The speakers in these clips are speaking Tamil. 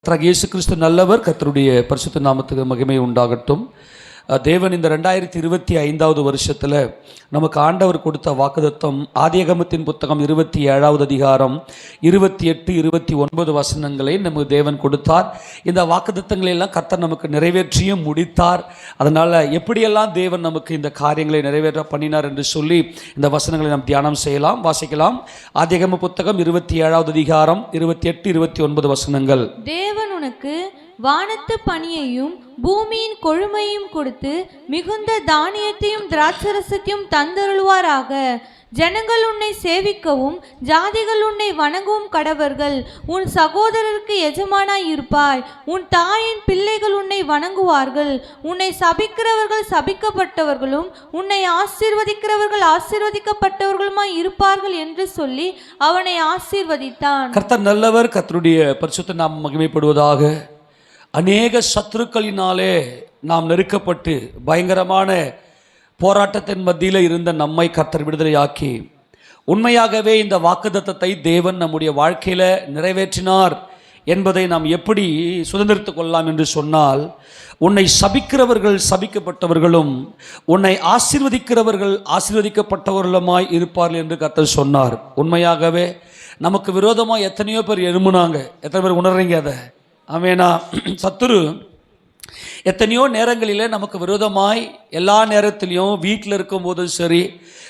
இயேசு கிறிஸ்து நல்லவர். கர்த்தருடைய பரிசுத்த நாமத்துக்கு மகிமை உண்டாகட்டும். தேவன் இந்த 2025 வருஷத்தில் நமக்கு ஆண்டவர் கொடுத்த வாக்குத்தத்தம் ஆதியாகமத்தின் புத்தகம் 27வது அதிகாரம் 28, 29 வசனங்களை நமக்கு தேவன் கொடுத்தார். இந்த வாக்குத்தத்தங்களை எல்லாம் கர்த்தர் நமக்கு நிறைவேற்றியும் முடித்தார். அதனால் எப்படியெல்லாம் தேவன் நமக்கு இந்த காரியங்களை நிறைவேற்ற பண்ணினார் என்று சொல்லி இந்த வசனங்களை நாம் தியானம் செய்யலாம், வாசிக்கலாம். ஆதியாகம புத்தகம் 27வது அதிகாரம் 28, 29 வசனங்கள். தேவன் உனக்கு வானத்து பனியையும் பூமியின் கொழுமையும் கொடுத்து மிகுந்த தானியத்தையும் திராட்சரசத்தையும் தந்தருள்வாராக. ஜனங்கள் உன்னை சேவிக்கவும் ஜாதிகள் உன்னை வணங்கவும் கடவர்கள். உன் சகோதரருக்கு எஜமானாய் இருப்பாய். உன் தாயின் பிள்ளைகள் உன்னை வணங்குவார்கள். உன்னை சபிக்கிறவர்கள் சபிக்கப்பட்டவர்களும் உன்னை ஆசீர்வதிக்கிறவர்கள் ஆசீர்வதிக்கப்பட்டவர்களுமாய் இருப்பார்கள் என்று சொல்லி அவனை ஆசீர்வதித்தான். கர்த்தர் நல்லவர். கர்த்தருடைய பரிசுத்த நாமம் மகிமைப்படுவதாக. அநேக சத்துருக்களினாலே நாம் நெருக்கப்பட்டு பயங்கரமான போராட்டத்தின் மத்தியில் இருந்த நம்மை கர்த்தர் விடுதலையாக்கி உண்மையாகவே இந்த வாக்குத்தத்தத்தை தேவன் நம்முடைய வாழ்க்கையில் நிறைவேற்றினார் என்பதை நாம் எப்படி சுதந்திரித்துக் கொள்ளலாம் என்று சொன்னால், உன்னை சபிக்கிறவர்கள் சபிக்கப்பட்டவர்களும் உன்னை ஆசீர்வதிக்கிறவர்கள் ஆசீர்வதிக்கப்பட்டவர்களுமாய் இருப்பார்கள் என்று கர்த்தர் சொன்னார். உண்மையாகவே நமக்கு விரோதமாக எத்தனையோ பேர் எழும்புனாங்க. எத்தனை பேர் உணர்றீங்க அதை? ஆமேனா? சத்துரு எத்தனையோ நேரங்களில் நமக்கு விரோதமாய் எல்லா நேரத்திலையும் வீட்டில் இருக்கும்போதும் சரி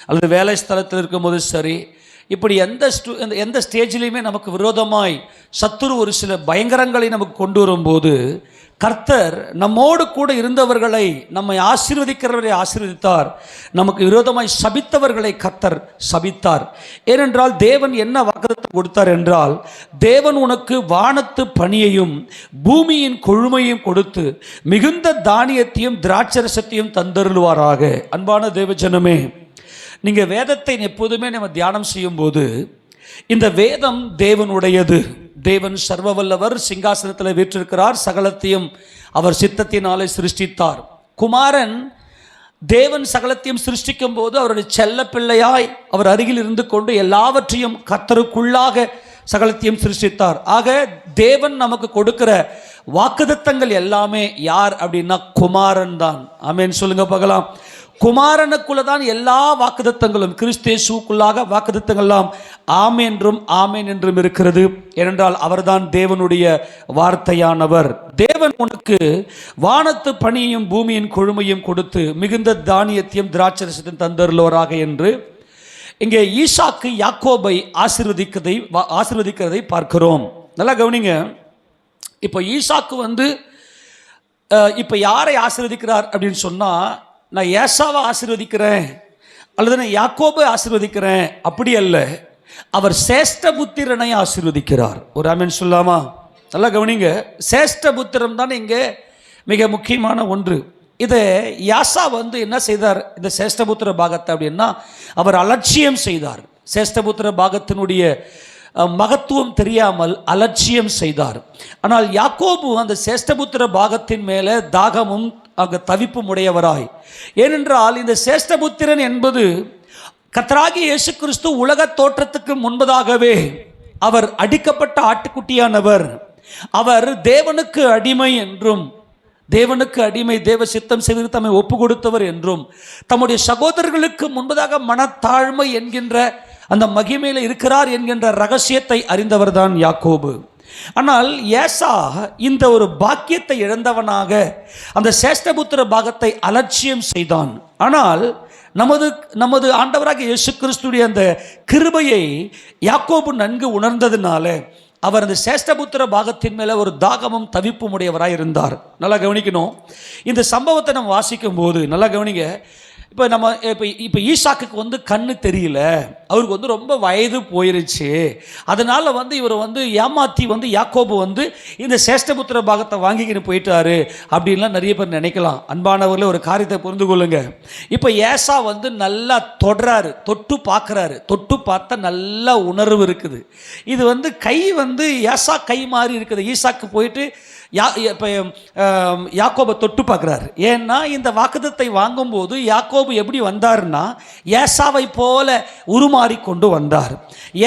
அல்லது வேலை ஸ்தலத்தில் இருக்கும்போதும் சரி, இப்படி எந்த ஸ்டேஜிலையுமே நமக்கு விரோதமாய் சத்துரு ஒரு சில பயங்கரங்களை நமக்கு கொண்டு வரும்போது கர்த்தர் நம்மோடு கூட இருந்தவர்களை, நம்மை ஆசீர்வதிக்கிறவரை ஆசீர்வதித்தார், நமக்கு விரோதமாய் சபித்தவர்களை கர்த்தர் சபித்தார். ஏனென்றால் தேவன் என்ன வாக்குத்தத்தம் கொடுத்தார் என்றால், தேவன் உனக்கு வானத்து பனியையும் பூமியின் கொழுமையும் கொடுத்து மிகுந்த தானியத்தையும் திராட்சரசத்தையும் தந்தருள்வாராக. அன்பான தேவஜனமே, நீங்கள் வேதத்தை எப்போதுமே நம்ம தியானம் செய்யும்போது இந்த வேதம் தேவனுடையது. தேவன் சர்வ வல்லவர், சிங்காசனத்தில் வீற்றிருக்கிறார், சகலத்தையும் அவர் சித்தத்தினாலே சிருஷ்டித்தார். குமாரன் தேவன் சகலத்தையும் சிருஷ்டிக்கும் போது அவருடைய செல்ல பிள்ளையாய் அவர் அருகில் இருந்து கொண்டு எல்லாவற்றையும் கர்த்தருக்குள்ளாக சகலத்தையும் சிருஷ்டித்தார். ஆக தேவன் நமக்கு கொடுக்கிற வாக்குத்தத்தங்கள் எல்லாமே யார் அப்படின்னா குமாரன் தான். ஆமென் சொல்லுங்க பார்க்கலாம். குமாரனுக்குள்ள தான் எல்லா வாக்குத்தத்தங்களும், கிறிஸ்தேசுக்குள்ளாக வாக்குத்தத்தங்கள்லாம் ஆமென் என்றும் ஆமென் என்றும் இருக்கிறது. ஏனென்றால் அவர்தான் தேவனுடைய வார்த்தையானவர். தேவன் உனக்கு வானத்து பனியையும் பூமியின் கொழுமையும் கொடுத்து மிகுந்த தானியத்தையும் திராட்சரசத்தையும் தந்தருள்வாராக என்று இங்கே ஈசாக்கு யாக்கோபை ஆசீர்வதிக்கிறதை பார்க்கிறோம். நல்லா கவனிங்க. இப்போ ஈசாக்கு இப்போ யாரை ஆசீர்வதிக்கிறார் அப்படின்னு சொன்னால், நான் ஏசாவை ஆசீர்வதிக்கிறேன் அல்லது நான் யாக்கோபை ஆசீர்வதிக்கிறேன் அப்படி அல்ல, அவர் சேஷ்ட புத்திரனை ஆசீர்வதிக்கிறார். ஒரு ஆமென் சொல்லாமா? நல்லா கவனிங்க. சேஷ்ட புத்திரம் தான் இங்கே மிக முக்கியமான ஒன்று. இதை யாசா என்ன செய்தார்? இந்த சேஷ்டபுத்திர பாகத்தை அப்படின்னா அவர் அலட்சியம் செய்தார். சேஷ்டபுத்திர பாகத்தினுடைய மகத்துவம் தெரியாமல் அலட்சியம் செய்தார். ஆனால் யாக்கோபு அந்த சேஷ்டபுத்திர பாகத்தின் மேலே தாகமும் அங்கே தவிப்பும் உடையவராய், ஏனென்றால் இந்த சேஷ்டபுத்திரன் என்பது கர்த்தராகிய இயேசு கிறிஸ்து உலக தோற்றத்துக்கு முன்பதாகவே அவர் அடிக்கப்பட்ட ஆட்டுக்குட்டியானவர். அவர் தேவனுக்கு அடிமை என்றும், தேவனுக்கு அடிமை, தேவ சித்தம் செய்து தம்மை ஒப்பு கொடுத்தவர் என்றும், தம்முடைய சகோதரர்களுக்கு முன்பதாக மனத்தாழ்மை என்கின்ற அந்த மகிமையில் இருக்கிறார் என்கின்ற ரகசியத்தை அறிந்தவர் தான் யாக்கோபு. ஆனால் ஏசா இந்த ஒரு பாக்கியத்தை இழந்தவனாக அந்த சேஷ்டபுத்திர பாகத்தை அலட்சியம் செய்தான். ஆனால் நமது ஆண்டவராக இயேசு கிறிஸ்துடைய அந்த கிருபையை யாக்கோபு நன்கு உணர்ந்ததுனால அவர் அந்த சேஷ்டபுத்திர பாகத்தின் மேலே ஒரு தாகமும் தவிப்பும் உடையவராக இருந்தார். நல்லா கவனிக்கணும். இந்த சம்பவத்தை நம்ம வாசிக்கும் போது நல்லா கவனிங்க. இப்போ ஈசாக்கு கண்ணு தெரியல, அவருக்கு ரொம்ப வயது போயிருச்சு. அதனால் இவர் ஏமாற்றி யாக்கோபு இந்த சேஷ்டபுத்திர பாகத்தை வாங்கிக்கின்னு போயிட்டாரு அப்படின்லாம் நிறைய பேர் நினைக்கலாம். அன்பானவர்களே, ஒரு காரியத்தை புரிந்து கொள்ளுங்க. இப்போ ஏசா நல்லா தொடுறாரு, தொட்டு பார்க்குறாரு. தொட்டு பார்த்தா நல்ல உணர்வு இருக்குது. இது கை ஏசா கை மாதிரி இருக்குது. ஈசாக்கு போயிட்டு யாக்கோபை தொட்டு பார்க்குறாரு. ஏன்னா இந்த வாக்குத்தத்தை வாங்கும்போது யாக்கோபு யாக்கோபு எப்படி வந்தார்னா ஏசாவை போல உருமாறி கொண்டு வந்தார்.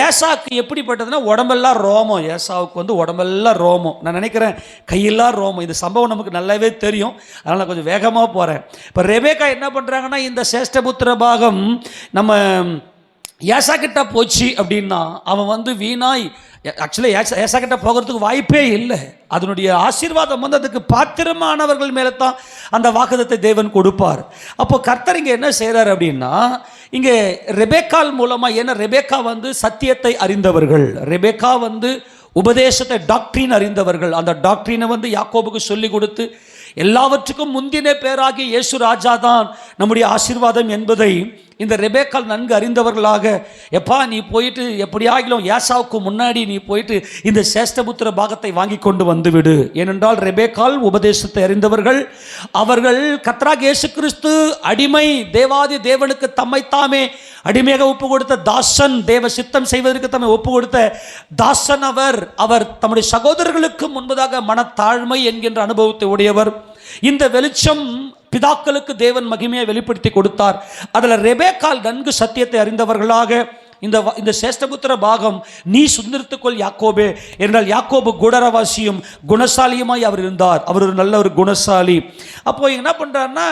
ஏசாக்கு எப்படிப்பட்டதுன்னா உடம்பெல்லாம் ரோமம். ஏசாவுக்கு வந்து உடம்பெல்லாம் ரோமம். நான் நினைக்கிறேன் கையெல்லாம் ரோமம். இந்த சம்பவம் நமக்கு நல்லாவே தெரியும், அதனால் நான் கொஞ்சம் வேகமாக போகிறேன். இப்போ ரெபேக்கா என்ன பண்ணுறாங்கன்னா, இந்த சேஷ்டபுத்திர பாகம் நம்ம ஏசா கிட்ட போச்சு அப்படின்னா அவன் வந்து வீணாய், ஆக்சுவலி ஏசா கிட்ட போகிறதுக்கு வாய்ப்பே இல்லை. அதனுடைய ஆசீர்வாதம் வந்து அதுக்கு பாத்திரமானவர்கள் மேலே தான் அந்த வாக்குதத்தை தேவன் கொடுப்பார். அப்போ கர்த்தர் இங்கே என்ன செய்கிறார் அப்படின்னா, இங்கே ரெபேக்கால் மூலமாக, ஏன்னா ரெபேக்கா வந்து சத்தியத்தை அறிந்தவர்கள், ரெபேக்கா வந்து உபதேசத்தை டாக்ட்ரின் அறிந்தவர்கள். அந்த டாக்ட்ரினை வந்து யாக்கோபுக்கு சொல்லி கொடுத்து எல்லாவற்றுக்கும் முந்தின பேராகிய இயேசு ராஜா தான் நம்முடைய ஆசீர்வாதம் என்பதை இந்த ரெபேக்கால் நன்கு அறிந்தவர்களாக, எப்பா நீ போயிட்டு எப்படியாகிலும் ஏசாவுக்கு முன்னாடி நீ போயிட்டு இந்த சேஷ்டபுத்திர பாகத்தை வாங்கி கொண்டு வந்துவிடு. ஏனென்றால் ரெபேக்கால் உபதேசத்தை அறிந்தவர்கள். அவர்கள் கர்த்தராகிய இயேசு கிறிஸ்து அடிமை, தேவாதி தேவனுக்கு தம்மைத்தாமே அடிமையாக ஒப்பு கொடுத்த தாசன், தேவ சித்தம் செய்வதற்கு தம்மை ஒப்பு கொடுத்த தாசன் அவர் தம்முடைய சகோதரர்களுக்கு முன்பதாக மனத்தாழ்மை என்கின்ற அனுபவத்தை உடையவர். இந்த வெளிச்சம் பிதாக்களுக்கு தேவன் மகிமையை வெளிப்படுத்தி கொடுத்தார். அதில் ரெபேக்கால் நன்கு சத்தியத்தை அறிந்தவர்களாக இந்த சேஷ்டபுத்திர பாகம் நீ சுந்தரித்துக்கொள் யாக்கோபே என்றால், யாக்கோபு குணரவாசியும் குணசாலியுமாய் அவர் இருந்தார். அவர் ஒரு நல்ல ஒரு குணசாலி. அப்போ என்ன பண்ணுறாருன்னா,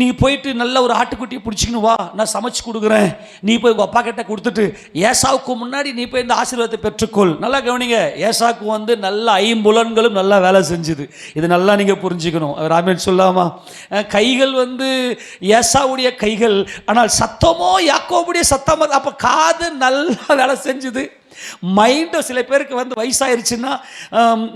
நீ போயிட்டு நல்ல ஒரு ஆட்டுக்குட்டியை பிடிச்சிக்கணும் வா, நான் சமைச்சு கொடுக்குறேன், நீ போய் உங்கள் அப்பா கிட்ட கொடுத்துட்டு ஏசாவுக்கு முன்னாடி நீ போய் இந்த ஆசீர்வாதத்தை பெற்றுக்கொள். நல்லா கவனிங்க, ஏசாவுக்கு வந்து நல்ல ஐம்புலன்களும் நல்லா வேலை செஞ்சுது. இது நல்லா நீங்கள் புரிஞ்சுக்கணும். ராமன் சொல்லாமா, கைகள் வந்து ஏசாவுடைய கைகள், ஆனால் சத்தமோ யாக்கோபுடைய சத்தம். அப்போ காது நல்லா வேலை செஞ்சுது. மைண்டு சில பேருக்கு வந்து வயசாயிருச்சுன்னா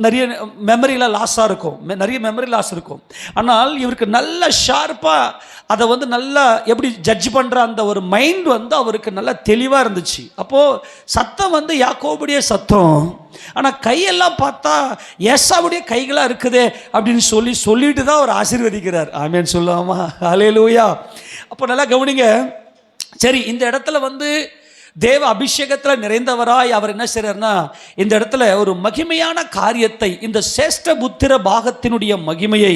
நிறைய மெமரியில் லாஸாக இருக்கும், நிறைய மெமரி லாஸ் இருக்கும். ஆனால் இவருக்கு நல்ல ஷார்ப்பாக அதை வந்து நல்லா எப்படி ஜட்ஜ் பண்ணுற அந்த ஒரு மைண்ட் வந்து அவருக்கு நல்லா தெளிவாக இருந்துச்சு. அப்போது சத்தம் வந்து யாக்கோபுடைய சத்தம், ஆனால் கையெல்லாம் பார்த்தா ஏசாவுடைய கைகளாக இருக்குதே அப்படின்னு சொல்லிட்டு தான் அவர் ஆசீர்வதிக்கிறார். ஆமேன் சொல்லாமா, ஹல்லேலூயா. அப்போ நல்லா கவனிங்க. சரி, இந்த இடத்துல வந்து தேவ அபிஷேகத்தில் நிறைந்தவராய் அவர் என்ன செய்றார்னா, இந்த இடத்துல ஒரு மகிமையான காரியத்தை, இந்த சேஷ்டபுத்திர பாகத்தினுடைய மகிமையை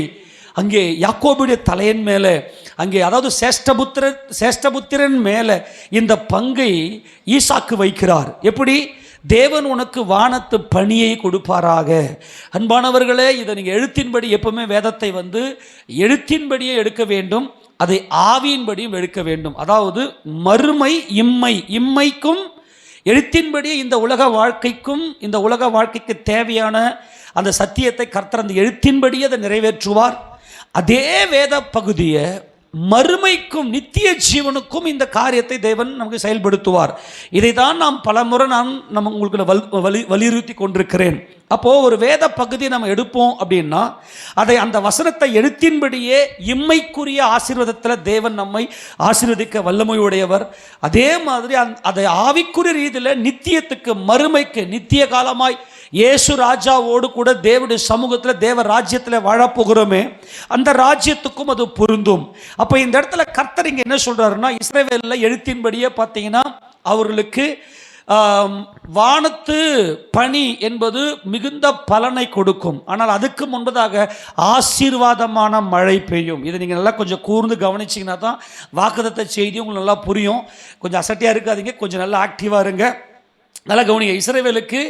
அங்கே யாக்கோபுடைய தலையின் மேலே, அங்கே அதாவது சேஷ்டபுத்திரன் மேலே இந்த பங்கை ஈசாக்கு வைக்கிறார். எப்படி? தேவன் உனக்கு வானத்து பணியை கொடுப்பாராக. அன்பானவர்களே, இதை நீங்கள் எழுத்தின்படி, எப்பவுமே வேதத்தை வந்து எழுத்தின்படியே எடுக்க வேண்டும், அதை ஆவியின்படியும் எடுக்க வேண்டும். அதாவது மறுமை இம்மைக்கும் எழுத்தின்படியே இந்த உலக வாழ்க்கைக்கும், இந்த உலக வாழ்க்கைக்கு தேவையான அந்த சத்தியத்தை கர்த்தர் அந்த எழுத்தின்படியே அதை நிறைவேற்றுவார். அதே வேத பகுதியை மறுமைக்கும் நித்திய ஜீவனுக்கும் இந்த காரியத்தை தேவன் நமக்கு செயல்படுத்துவார். இதை தான் நாம் பலமுறை நம்ம உங்களுக்கு வலியுறுத்தி கொண்டிருக்கிறேன். அப்போது ஒரு வேத பகுதி நம்ம எடுப்போம் அப்படின்னா அதை, அந்த வசனத்தை எழுத்தின்படியே இம்மைக்குரிய ஆசீர்வாதத்தில் தேவன் நம்மை ஆசீர்வதிக்க வல்லமையுடையவர். அதே மாதிரி அதை ஆவிக்குரிய ரீதியில் நித்தியத்துக்கு, மறுமைக்கு, நித்திய காலமாய் இயேசு ராஜாவோடு கூட தேவனுடைய சமூகத்தில், தேவ ராஜ்யத்தில் வாழப்போகிறோமே, அந்த ராஜ்யத்துக்கும் அது பொருந்தும். அப்போ இந்த இடத்துல கர்த்தர் இங்கே என்ன சொல்கிறாருன்னா, இஸ்ரவேலில் எழுத்தின்படியே பார்த்தீங்கன்னா அவர்களுக்கு வானத்து பனி என்பது மிகுந்த பலனை கொடுக்கும். ஆனால் அதுக்கு முன்பதாக ஆசீர்வாதமான மழை பெய்யும். இதை நீங்கள் நல்லா கொஞ்சம் கூர்ந்து கவனிச்சிங்கன்னா தான் வாக்குத்தத்த செய்தி உங்களுக்கு நல்லா புரியும். கொஞ்சம் அசட்டியாக இருக்காதீங்க, கொஞ்சம் நல்லா ஆக்டிவாக இருங்க. நல்லா கவனிங்க. இஸ்ரவேலுக்கு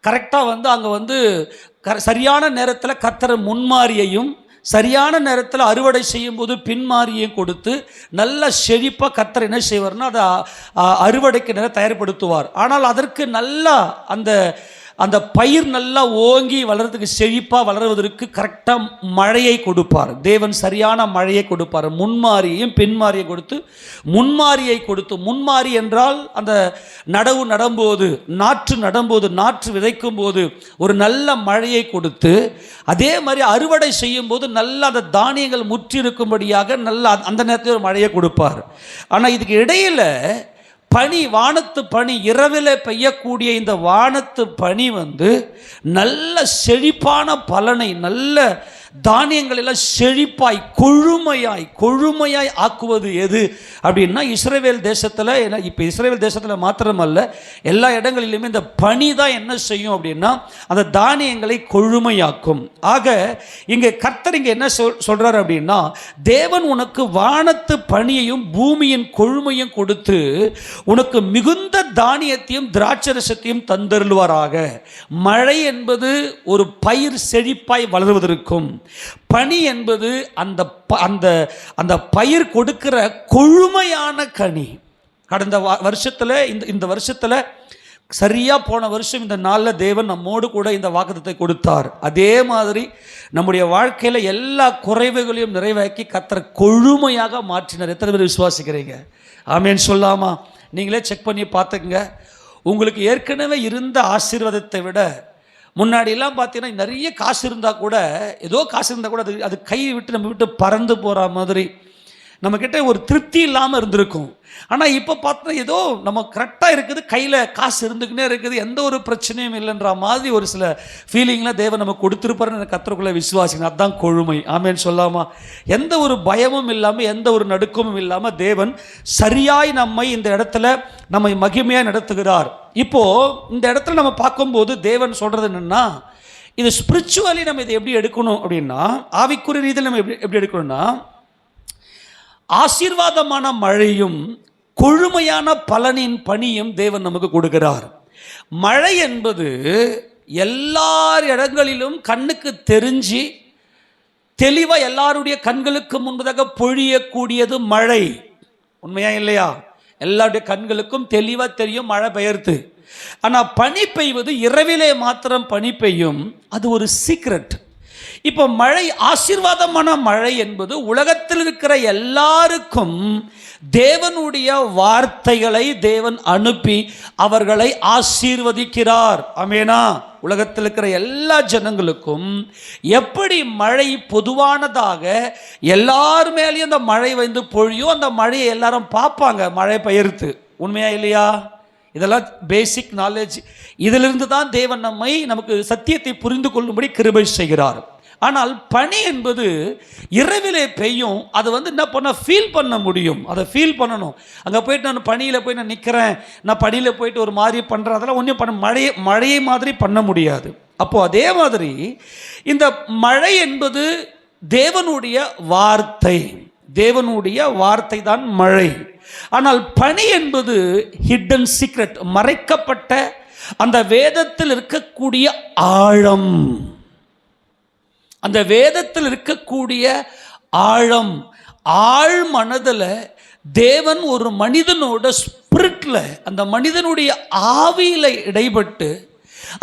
கரெக்டாக வந்து அங்கே வந்து சரியான நேரத்தில் கர்த்தர் முன்மாரியையும், சரியான நேரத்தில் அறுவடை செய்யும்போது பின்மாரியையும் கொடுத்து நல்ல செழிப்பாக கர்த்தர் என்ன செய்வார்னா அதை அறுவடைக்கு நேரம் தயார்படுத்துவார். ஆனால் அதற்கு நல்லா அந்த பயிர் நல்லா ஓங்கி வளர்றதுக்கு, செழிப்பாக வளர்வதற்கு கரெக்டாக மழையை கொடுப்பார். தேவன் சரியான மழையை கொடுப்பார். முன்மாரியையும் பின்மாரியை கொடுத்து, முன்மாரியை கொடுத்து, முன்மாரி என்றால் அந்த நடும்போது, நாற்று விதைக்கும் போது ஒரு நல்ல மழையை கொடுத்து, அதே மாதிரி அறுவடை செய்யும் போது நல்ல அந்த தானியங்கள் முற்றிருக்கும்படியாக நல்ல அந்த நேரத்தில் ஒரு மழையை கொடுப்பார். ஆனால் இதுக்கு இடையில் பனி, வானத்து பனி, இரவில் பெய்யக்கூடிய இந்த வானத்து பனி வந்து நல்ல செழிப்பான பலனை, நல்ல தானியங்கள் எல்லாம் செழிப்பாய் கொழுமையாய் ஆக்குவது எது அப்படின்னா இஸ்ரவேல் தேசத்தில், இப்போ இஸ்ரவேல் தேசத்தில் மாத்திரமல்ல எல்லா இடங்களிலுமே இந்த பனி தான் என்ன செய்யும் அப்படின்னா அந்த தானியங்களை கொழுமையாக்கும். ஆக இங்கே கர்த்தர் இங்கே என்ன சொல்றாரு அப்படின்னா, தேவன் உனக்கு வானத்து பனியையும் பூமியின் கொழுமையும் கொடுத்து உனக்கு மிகுந்த தானியத்தையும் திராட்சரசத்தையும் தந்தருள்வாராக. மழை என்பது ஒரு பயிர் செழிப்பாய் வளருவதற்கும், பனி என்பது அந்த அந்த அந்த பயிர் கொடுக்கிற கொழுமையான கனி. கடந்த வருஷத்தில் இந்த வருஷத்தில் சரியா போன வருஷம் இந்த நாளில் தேவன் நம்மோடு கூட இந்த வாக்குத்தத்தை கொடுத்தார். அதே மாதிரி நம்முடைய வாழ்க்கையில் எல்லா குறைவுகளையும் நிறைவாக்கி கர்த்தர் கொழுமையாக மாற்றினார். எத்தனை பேர் விசுவாசிக்கிறீங்க? ஆமேன் சொல்லாமா? நீங்களே செக் பண்ணி பார்த்துக்குங்க. உங்களுக்கு ஏற்கனவே இருந்த ஆசீர்வாதத்தை விட முன்னாடியெல்லாம் பார்த்தீங்கன்னா நிறைய காசு இருந்தால் கூட, ஏதோ காசு இருந்தால் கூட அது கை விட்டு நம்ம விட்டு பறந்து போகிற மாதிரி நம்மக்கிட்ட ஒரு திருப்தி இல்லாமல் இருந்திருக்கும். ஆனால் இப்போ பார்த்தா ஏதோ நம்ம கரெக்டாக இருக்குது, கையில் காசு இருந்துக்கினே இருக்குது, எந்த ஒரு பிரச்சனையும் இல்லைன்ற மாதிரி ஒரு சில ஃபீலிங்லாம் தேவன் நம்ம கொடுத்துருப்பாருன்னு கர்த்தருக்குள்ளே விசுவாசிங்க. அதுதான் கொழுமை. ஆமேன்னு சொல்லாமா? எந்த ஒரு பயமும் இல்லாமல், எந்த ஒரு நடுக்கமும் இல்லாமல் தேவன் சரியாய் நம்மை இந்த இடத்துல நம்மை மகிமையாக நடத்துகிறார். இப்போது இந்த இடத்துல நம்ம பார்க்கும்போது தேவன் சொல்கிறது என்னென்னா, இது ஸ்பிரிச்சுவலி நம்ம இதை எப்படி எடுக்கணும் அப்படின்னா, ஆவிக்குரிய ரீதியில் நம்ம எப்படி எடுக்கணும்னா, ஆசீர்வாதமான மழையும் கொழுமையான பலனின் பனியும் தேவன் நமக்கு கொடுக்கிறார். மழை என்பது எல்லார் இடங்களிலும் கண்ணுக்கு தெரிஞ்சு தெளிவாக எல்லாருடைய கண்களுக்கு முன்பதாக பொழியக்கூடியது மழை. உண்மையா இல்லையா? எல்லாருடைய கண்களுக்கும் தெளிவாக தெரியும் மழை பெய்யுது. ஆனால் பனி பெய்வது இரவிலே மாத்திரம் பனி பெய்யும். அது ஒரு சீக்ரெட். இப்போ மழை, ஆசீர்வாதமான மழை என்பது உலகத்தில் இருக்கிற எல்லாருக்கும் தேவனுடைய வார்த்தைகளை தேவன் அனுப்பி அவர்களை ஆசீர்வதிக்கிறார். ஆமேனா? உலகத்தில் இருக்கிற எல்லா ஜனங்களுக்கும் எப்படி மழை பொதுவானதாக எல்லார் மேலேயும் அந்த மழை வந்து பொழியும், அந்த மழையை எல்லாரும் பார்ப்பாங்க மழை பெய்யுறது. உண்மையா இல்லையா? இதெல்லாம் பேசிக் நாலேஜ். இதிலிருந்து தான் தேவன் நமக்கு சத்தியத்தை புரிந்து கொள்ளும்படி கிருபை செய்கிறார். ஆனால் பனி என்பது இரவிலே பெய்யும். அது என்ன பண்ண ஃபீல் பண்ண முடியும், அதை ஃபீல் பண்ணணும். அங்கே போயிட்டு நான் பனியில் போய் நான் நிற்கிறேன், நான் பனியில் போயிட்டு ஒரு மாதிரி பண்ணுறேன், அதெல்லாம் ஒன்றும் பண்ண மழையை மாதிரி பண்ண முடியாது. அப்போது அதே மாதிரி இந்த மழை என்பது தேவனுடைய வார்த்தை தான் மழை. ஆனால் பனி என்பது ஹிடன் சீக்ரெட், மறைக்கப்பட்ட அந்த வேதத்தில் இருக்கக்கூடிய ஆழம். அந்த வேதத்தில் இருக்கக்கூடிய ஆழ் மனதில் தேவன் ஒரு மனிதனோட ஸ்பிரிட்ல, அந்த மனிதனுடைய ஆவியில இடைப்பட்டு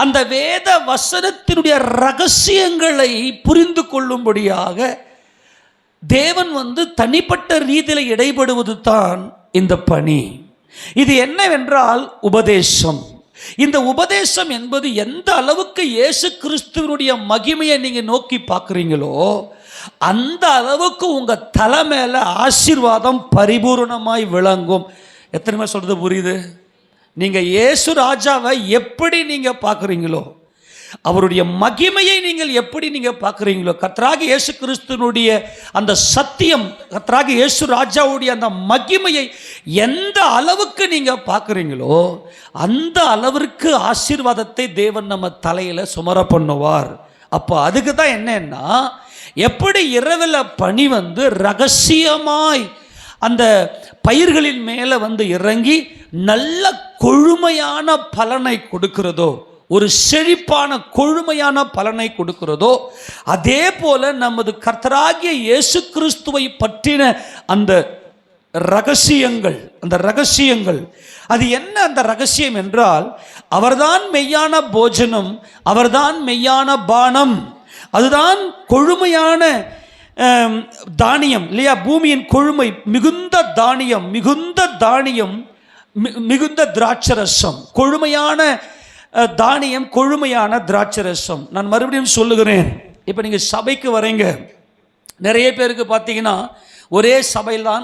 அந்த வேத வசனத்தினுடைய ரகசியங்களை புரிந்து கொள்ளும்படியாக தேவன் தனிப்பட்ட ரீதியில் இடைபடுவது தான் இந்த பணி. இது என்னவென்றால் உபதேசம். இந்த உபதேசம் என்பது எந்த அளவுக்கு இயேசு கிறிஸ்துவினுடைய மகிமையை நீங்க நோக்கி பார்க்குறீங்களோ அந்த அளவுக்கு உங்க தலை மேல ஆசீர்வாதம் பரிபூர்ணமாய் விளங்கும். எத்தனை பேர் சொல்றது புரியுது? நீங்க இயேசு ராஜாவை எப்படி நீங்க பார்க்குறீங்களோ, அவருடைய மகிமையை நீங்கள் எப்படி நீங்க பார்க்குறீங்களோ, கர்த்தராகிய இயேசு கிறிஸ்துவினுடைய அந்த சத்தியம், கர்த்தராகிய இயேசு ராஜாவுடைய அந்த மகிமையை எந்த அளவுக்கு நீங்க பார்க்குறீங்களோ அந்த அளவிற்கு ஆசீர்வாதத்தை தேவன் நம்ம தலையில சுமர பண்ணுவார். அப்போ அதுக்கு தான் என்னன்னா, எப்படி இரவில் பனி ரகசியமாய் அந்த பயிர்களின் மேலே இறங்கி நல்ல கொழுமையான பலனை கொடுக்கிறதோ, ஒரு செழிப்பான கொழுமையான பலனை கொடுக்கிறதோ, அதே போல நமது கர்த்தராகிய இயேசு கிறிஸ்துவை பற்றின அந்த ரகசியங்கள் அது என்ன? அந்த ரகசியம் என்றால் அவர்தான் மெய்யான போஜனம், அவர்தான் மெய்யான பானம், அதுதான் கொழுமையான தானியம் இல்லையா? பூமியின் கொழுமை, மிகுந்த தானியம், மிகுந்த திராட்சரசம், கொழுமையான தானியம், கொழுமையான திராட்சரசம். நான் மறுபடியும் சொல்லுகிறேன், இப்போ நீங்கள் சபைக்கு வரீங்க, நிறைய பேருக்கு பார்த்தீங்கன்னா ஒரே சபை தான்,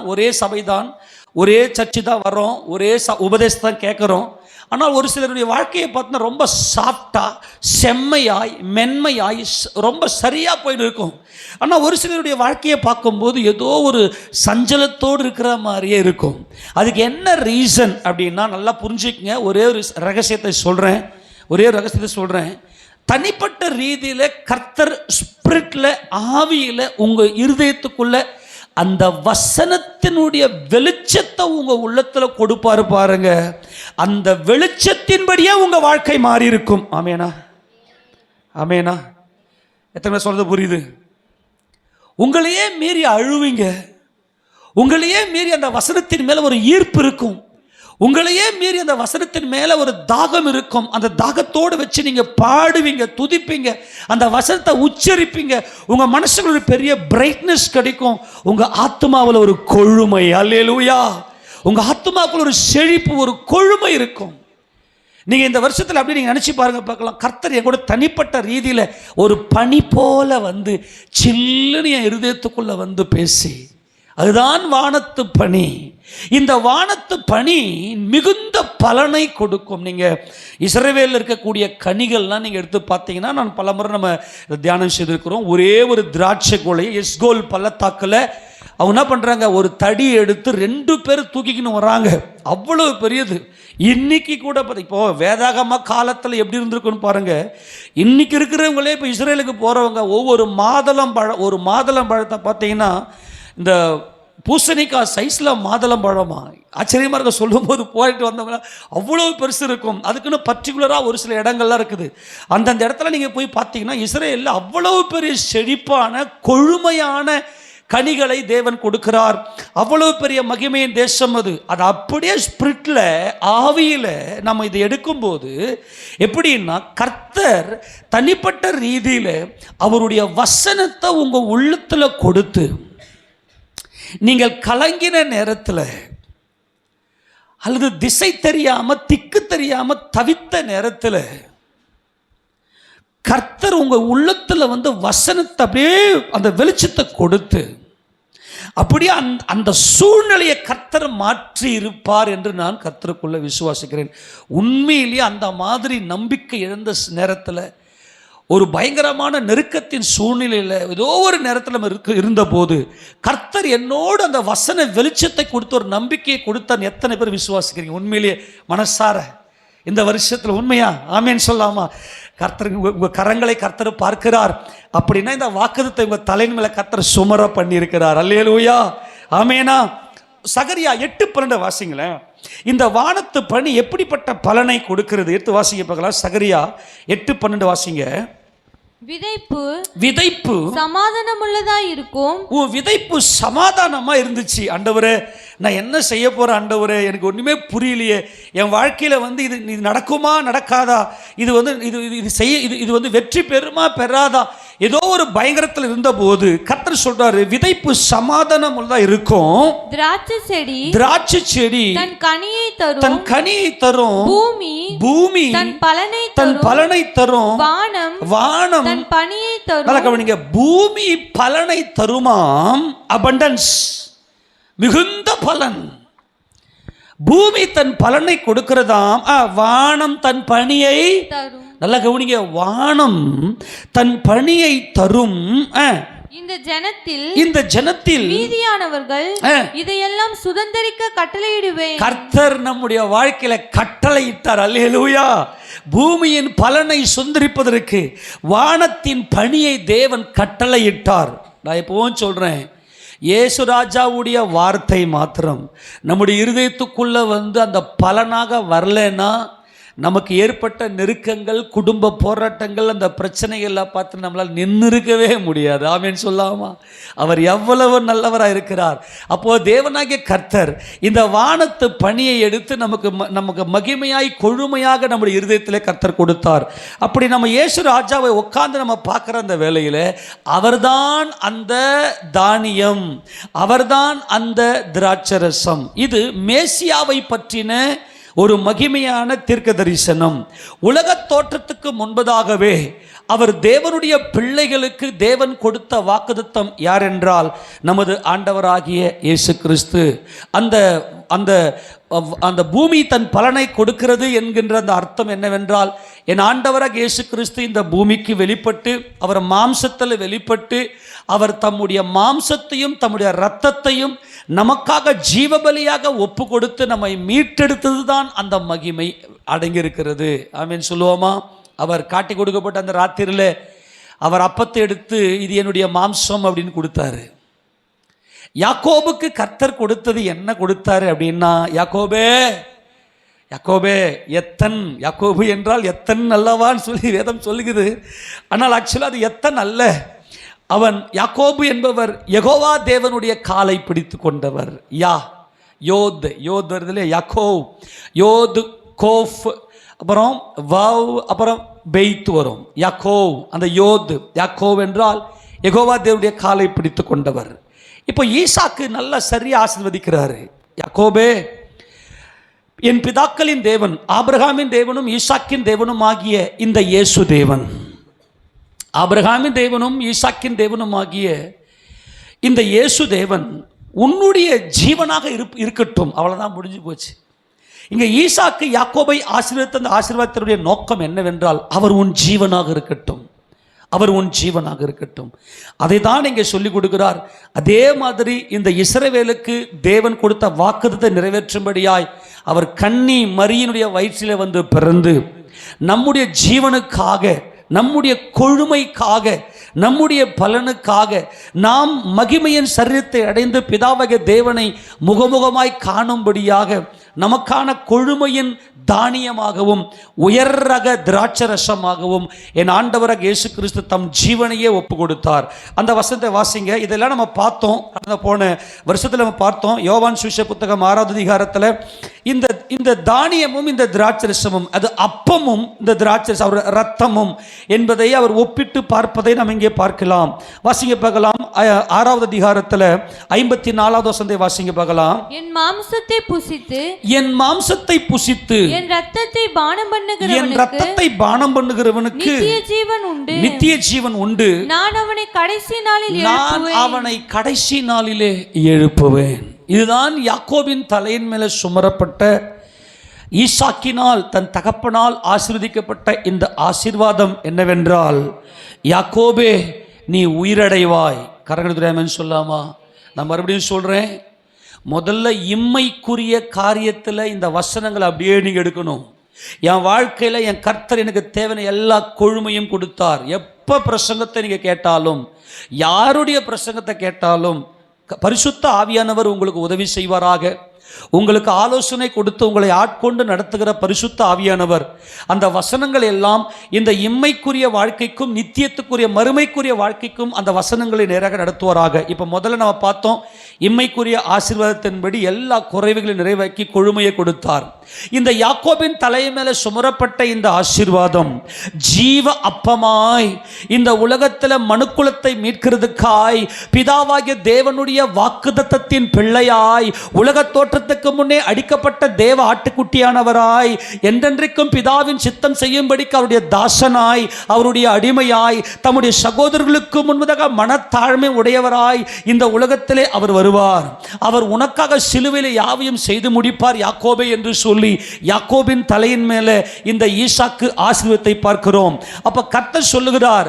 ஒரே சர்ச்சு தான் வரோம், ஒரே உபதேசம் தான் கேட்குறோம். ஆனால் ஒரு சிலருடைய வாழ்க்கையை பார்த்தோன்னா ரொம்ப சாஃப்டாக, செம்மையாய், மென்மையாய், ரொம்ப சரியாக போயிட்டு இருக்கும். ஆனால் ஒரு சிலருடைய வாழ்க்கையை பார்க்கும்போது ஏதோ ஒரு சஞ்சலத்தோடு இருக்கிற மாதிரியே இருக்கும். அதுக்கு என்ன ரீசன் அப்படின்னா நல்லா புரிஞ்சுக்கங்க. ஒரே ஒரு ரகசியத்தை சொல்கிறேன். தனிப்பட்ட ரீதியில் கர்த்தர் ஸ்பிரிட்டில், ஆவியில் உங்கள் இருதயத்துக்குள்ள அந்த வசனத்தினுடைய வெளிச்சத்தை உங்கள் உள்ளத்தில் கொடுப்பாரு பாருங்க. அந்த வெளிச்சத்தின்படியே உங்கள் வாழ்க்கை மாறி இருக்கும். ஆமேனா? எத்தனை சொல்றது புரியுது? உங்களையே மீறி அழுவீங்க, உங்களையே மீறி அந்த வசனத்தின் மேலே ஒரு ஈர்ப்பு இருக்கும், உங்களையே மீறி அந்த வசனத்தின் மேலே ஒரு தாகம் இருக்கும். அந்த தாகத்தோடு வச்சு நீங்கள் பாடுவீங்க, துதிப்பீங்க, அந்த வசனத்தை உச்சரிப்பீங்க. உங்கள் மனசுக்குள்ள ஒரு பெரிய பிரைட்னஸ் கிடைக்கும். உங்கள் ஆத்மாவில் ஒரு கொழுமை, அல்லேலூயா, உங்கள் ஆத்மாவுக்குள்ள ஒரு செழிப்பு, ஒரு கொழுமை இருக்கும். நீங்கள் இந்த வருஷத்தில் அப்படி நீங்கள் நினச்சி பாருங்க, பார்க்கலாம். கர்த்தர் என் கூட தனிப்பட்ட ரீதியில் ஒரு பனி போல வந்து சில்லுன்னு என் இருதயத்துக்குள்ளே வந்து பேசி, அதுதான் வானத்து பனி. இந்த வானத்து பனி மிகுந்த பலனை கொடுக்கும். நீங்கள் இஸ்ரவேலில் இருக்கக்கூடிய கனிகள்லாம் நீங்கள் எடுத்து பார்த்தீங்கன்னா, நான் பல முறை நம்ம தியானம் செய்திருக்கிறோம். ஒரே ஒரு திராட்சை கொலையை எஸ்கோல் பள்ளத்தாக்கில் அவங்க என்ன பண்ணுறாங்க, ஒரு தடி எடுத்து 2 பேர் தூக்கிக்கின்னு வராங்க. அவ்வளோ பெரியது. இன்னைக்கு கூட இப்போது வேதாகம காலத்தில் எப்படி இருந்திருக்குன்னு பாருங்கள். இன்றைக்கி இருக்கிறவங்களே இப்போ இஸ்ரேலுக்கு போகிறவங்க ஒவ்வொரு மாதுளம்பழத்தை பார்த்தீங்கன்னா இந்த பூசணிக்காய் சைஸில் மாதுளம்பழமா, ஆச்சரியமாக இருக்க. சொல்லும்போது போயிட்டு வந்தவங்க அவ்வளோ பெருசு இருக்கும். அதுக்குன்னு பர்டிகுலராக ஒரு சில இடங்கள்லாம் இருக்குது. அந்தந்த இடத்துல நீங்கள் போய் பார்த்தீங்கன்னா இஸ்ரேலில் அவ்வளோ பெரிய செழிப்பான கொழுமையான கனிகளை தேவன் கொடுக்கிறார். அவ்வளோ பெரிய மகிமையின் தேசம் அது. அது அப்படியே ஸ்பிரிட்டில், ஆவியில் நம்ம இதை எடுக்கும்போது எப்படின்னா, கர்த்தர் தனிப்பட்ட ரீதியில் அவருடைய வசனத்தை உங்கள் உள்ளத்தில் கொடுத்து நீங்கள் கலங்கின நேரத்தில் அல்லது திசை தெரியாமல், திக்கு தெரியாமல் தவித்த நேரத்தில் கர்த்தர் உங்கள் உள்ளத்தில் வந்து வசனத்தை அப்படியே அந்த வெளிச்சத்தை கொடுத்து அப்படியே அந்த சூழ்நிலையை கர்த்தர் மாற்றி இருப்பார் என்று நான் கர்த்தருக்குள்ள விசுவாசிக்கிறேன். உண்மையிலேயே அந்த மாதிரி நம்பிக்கை இழந்த நேரத்தில், ஒரு பயங்கரமான நெருக்கத்தின் சூழ்நிலையில் ஏதோ ஒரு நேரத்தில் நம்ம இருந்தபோது கர்த்தர் என்னோடு அந்த வசன வெளிச்சத்தை கொடுத்து ஒரு நம்பிக்கையை கொடுத்தார். எத்தனை பேர் விசுவாசிக்கிறீங்க உண்மையிலேயே மனசார இந்த வருஷத்தில்? உண்மையா ஆமேன்னு சொல்லாமா? கர்த்தர் உங்கள் கரங்களை கர்த்தர் பார்க்கிறார். அப்படின்னா இந்த வாக்குத்தத்தை உங்கள் தலையின் மேலே கர்த்தர் சுமர பண்ணியிருக்கிறார். அல்லேலூயா, ஆமேனா? சகரியா 8:12 வாசிங்களேன். இந்த வானத்து பனி எப்படிப்பட்ட பலனை கொடுக்கிறது எடுத்து வாசிங்க பார்க்கலாம். சகரியா 8:12 வாசிங்க. விதைப்பு சமாதானம் உள்ளதா இருக்கும். விதைப்பு சமாதானமா இருந்துச்சு. ஆண்டவரே, நான் என்ன செய்ய போறேன் ஆண்டவரே, எனக்கு ஒண்ணுமே புரியலையே. என் வாழ்க்கையில வந்து இது நடக்குமா நடக்காதா, இது வந்து இது வந்து வெற்றி பெறுமா பெறாதா, ஏதோ ஒரு பயங்கரத்தில் இருந்த போது கர்த்தர் சொல்றாரு, விதைப்பு சமாதானம் உள்ளதா இருக்கும். திராட்சை செடி தன் கனியை தரும். பூமி தன் பலனை தரும். வானம் தன் பனியை தரும். கவனிங்க, பூமி பலனை தருமாம். அபண்டன்ஸ், மிகுந்த பலன். பூமி தன் பலனை கொடுக்கிறதாம். வானம் தன் பனியை தரும். நல்லா கவனிங்க, வானம் தன் பனியை தரும். இந்த ஜனத்தில் மீதியானவர்கள் இதையெல்லாம் சுதந்தரிக்க கட்டளையிடுவேன். கர்த்தர் நம்முடைய வாழ்க்கையில கட்டளையிட்டார். அல்லேலூயா. பூமியின் பலனை சுதந்தரிப்பதற்கு வானத்தின் பனியை தேவன் கட்டளையிட்டார். நான் எப்பவும் சொல்றேன், இயேசு ராஜாவுடைய வார்த்தை மாத்திரம் நம்முடைய இருதயத்துக்குள்ள வந்து அந்த பலனாக வரலன்னா, நமக்கு ஏற்பட்ட நெருக்கங்கள், குடும்ப போராட்டங்கள், அந்த பிரச்சனைகள்லாம் பார்த்து நம்மளால் நின்றுக்கவே முடியாது. ஆமேன்னு சொல்லாமா? அவர் எவ்வளவு நல்லவராக இருக்கிறார். அப்போது தேவனாகிய கர்த்தர் இந்த வானத்து பணியை எடுத்து நமக்கு மகிமையாய் கொழுமையாக நம்முடைய இருதயத்திலே கர்த்தர் கொடுத்தார். அப்படி நம்ம இயேசு ராஜாவை உட்கார்ந்து நம்ம பார்க்குற அந்த வேளையில் அவர்தான் அந்த தானியம், அவர்தான் அந்த திராட்சரசம். இது மேசியாவை பற்றின ஒரு மகிமையான தீர்க்க தரிசனம். உலக தோற்றத்துக்கு முன்பதாகவே அவர் தேவனுடைய பிள்ளைகளுக்கு தேவன் கொடுத்த வாக்குத்தத்தம் யார் என்றால் நமது ஆண்டவராகிய இயேசு கிறிஸ்து. அந்த அந்த அந்த பூமி தன் பலனை கொடுக்கிறது என்கின்ற அந்த அர்த்தம் என்னவென்றால், என் ஆண்டவராக இயேசு கிறிஸ்து இந்த பூமிக்கு வெளிப்பட்டு, அவர் மாம்சத்தில் வெளிப்பட்டு, அவர் தம்முடைய மாம்சத்தையும் தம்முடைய இரத்தத்தையும் நமக்காக ஜீவபலியாக ஒப்பு கொடுத்து நம்மை மீட்டெடுத்தது தான் அந்த மகிமை அடங்கியிருக்கிறது. ஆமீன் சொல்லுவோமா? அவர் காட்டி கொடுக்கப்பட்ட அந்த ராத்திரியில் அவர் அப்பத்தை எடுத்து இது என்னுடைய மாம்சம் அப்படின்னு கொடுத்தாரு. யாக்கோபுக்கு கர்த்தர் கொடுத்தது என்ன கொடுத்தாரு அப்படின்னா, யாக்கோபே யாக்கோபே எத்தன், யாக்கோபு என்றால் எத்தன் அல்லவான்னு சொல்லி வேதம் சொல்லுகிறது. ஆனால் ஆக்சுவலாக அது எத்தன் அல்ல. அவன் யாக்கோபு என்பவர் யெகோவா தேவனுடைய காலை பிடித்து கொண்டவர். யோத் வருதுல, யாக்கோவ், யோத் கோஃப், அப்புறம் வவ், அப்புறம் பெய்த் வரும். யாக்கோவ், அந்த யோத் யாக்கோவ் என்றால் யெகோவா தேவனுடைய காலை பிடித்து கொண்டவர். இப்போ ஈசாக்கு நல்லா சரியா ஆசீர்வதிக்கிறாரு. யாக்கோபே, என் பிதாக்களின் தேவன், ஆபிரகாமின் தேவனும் ஈசாக்கின் தேவனும் ஆகிய இந்த இயேசு தேவன், ஆபிரகாமின் தேவனும் ஈசாக்கின் தேவனும் ஆகிய இந்த இயேசு தேவன் உன்னுடைய ஜீவனாக இருக்கட்டும். அவ்வளோதான், முடிஞ்சு போச்சு. இங்கே ஈசாக்கு யாக்கோபை ஆசீர்வதித்த அந்த ஆசீர்வாதத்தினுடைய நோக்கம் என்னவென்றால், அவர் உன் ஜீவனாக இருக்கட்டும், அவர் உன் ஜீவனாக இருக்கட்டும். அதை தான் இங்கே சொல்லிக் கொடுக்கிறார். அதே மாதிரி இந்த இஸ்ரவேலுக்கு தேவன் கொடுத்த வாக்குத்தத்தை நிறைவேற்றும்படியாய் அவர் கன்னி மரியினுடைய வயிற்றிலே வந்து பிறந்து நம்முடைய ஜீவனுக்காக, நம்முடைய கொழுமைக்காக, நம்முடைய பலனுக்காக, நாம் மகிமையின் சரீரத்தை அடைந்து பிதாவாகிய தேவனை முகமுகமாய் காணும்படியாக நமக்கான கொழுமையின் தானியமாகவும் உயர் ரக திராட்சரசமாகவும் என் ஆண்டவராக இயேசு கிறிஸ்து தம் ஜீவனையே ஒப்பு கொடுத்தார். அந்த வசனத்தை வாசிங்க. இதெல்லாம் நம்ம பார்த்தோம், கடந்த போன வருஷத்தில் நம்ம பார்த்தோம். யோவான் சுவிசேஷ புத்தகம் 6வது அதிகாரத்தில் இந்த தானியமும் இந்த திராட்சரசமும், அது அப்பமும் இந்த திராட்சரசம் அவர் ரத்தமும் என்பதை அவர் ஒப்பிட்டு பார்ப்பதை நாம் இங்கே பார்க்கலாம். வாசிங்க பார்க்கலாம். 6வது அதிகாரத்தில் 54வது வசனத்தை வாசிங்க பார்க்கலாம். என் மாம்சத்தை புசித்து, என் மாம்சத்தை புசித்து என் ரத்தத்தை பானம் பண்ணுகிறவனுக்கு நித்திய ஜீவன் உண்டு, நித்திய ஜீவன் உண்டு. நான் அவனை கடைசி நாளிலே எழுப்புவேன். இதுதான் யாக்கோபின் தலையின் மேலே சுமரப்பட்ட, ஈசாக்கினால் தன் தகப்பனால் ஆசீர்வதிக்கப்பட்ட இந்த ஆசீர்வாதம் என்னவென்றால், யாக்கோபே நீ உயிரடைவாய். கரங்கள் சொல்லாமா? நான் மறுபடியும் சொல்றேன். முதல்ல இம்மைக்குரிய காரியத்தில் இந்த வசனங்களை அப்படியே நீங்கள் எடுக்கணும். என் வாழ்க்கையில் என் கர்த்தர் எனக்கு தேவையான எல்லா கொழுமையும் கொடுத்தார். எப்போ பிரசங்கத்தை நீங்கள் கேட்டாலும், யாருடைய பிரசங்கத்தை கேட்டாலும், பரிசுத்த ஆவியானவர் உங்களுக்கு உதவி செய்வாராக. உங்களுக்கு ஆலோசனை கொடுத்து உங்களை ஆட்கொண்டு நடத்துகிற பரிசுத்த ஆவியானவர் அந்த வசனங்கள் எல்லாம் இந்த இம்மைக்குரிய வாழ்க்கைக்கும் நித்தியத்துக்குரிய மறுமைக்குரிய வாழ்க்கைக்கும் அந்த வசனங்களை நேராக நடத்துவாராக. இப்போ முதல்ல நம்ம பார்த்தோம், இம்மைக்குரிய ஆசீர்வாதத்தின்படி எல்லா குறைவுகளையும் நிறைவாக்கி கொழுமையை கொடுத்தார். இந்த யாக்கோபின் தலை மேலே சுமரப்பட்ட இந்த ஆசீர்வாதம் ஜீவ அப்பமாய் இந்த உலகத்தில் மனுக்குலத்தை மீட்கிறதுக்காய் பிதாவாகிய தேவனுடைய வாக்குத்தத்தத்தின் பிள்ளையாய் உலக தோற்றத்துக்கு முன்னே அடிக்கப்பட்ட தேவ ஆட்டுக்குட்டியானவராய் என்றென்றைக்கும் பிதாவின் சித்தம் செய்யும்படிக்கு அவருடைய தாசனாய், அவருடைய அடிமையாய், தம்முடைய சகோதரர்களுக்கு முன்பதாக மனத்தாழ்மை உடையவராய் இந்த உலகத்திலே அவர் வருவார். அவர் உனக்காக சிலுவையில் யாவையும் செய்து முடிப்பார் யாக்கோபே என்று சொல்லி யாக்கோபின் தலையின் மேலே இந்த ஈசாக்கு ஆசீர்வாதத்தை பார்க்கிறோம். அப்ப கர்த்தர் சொல்லுகிறார்,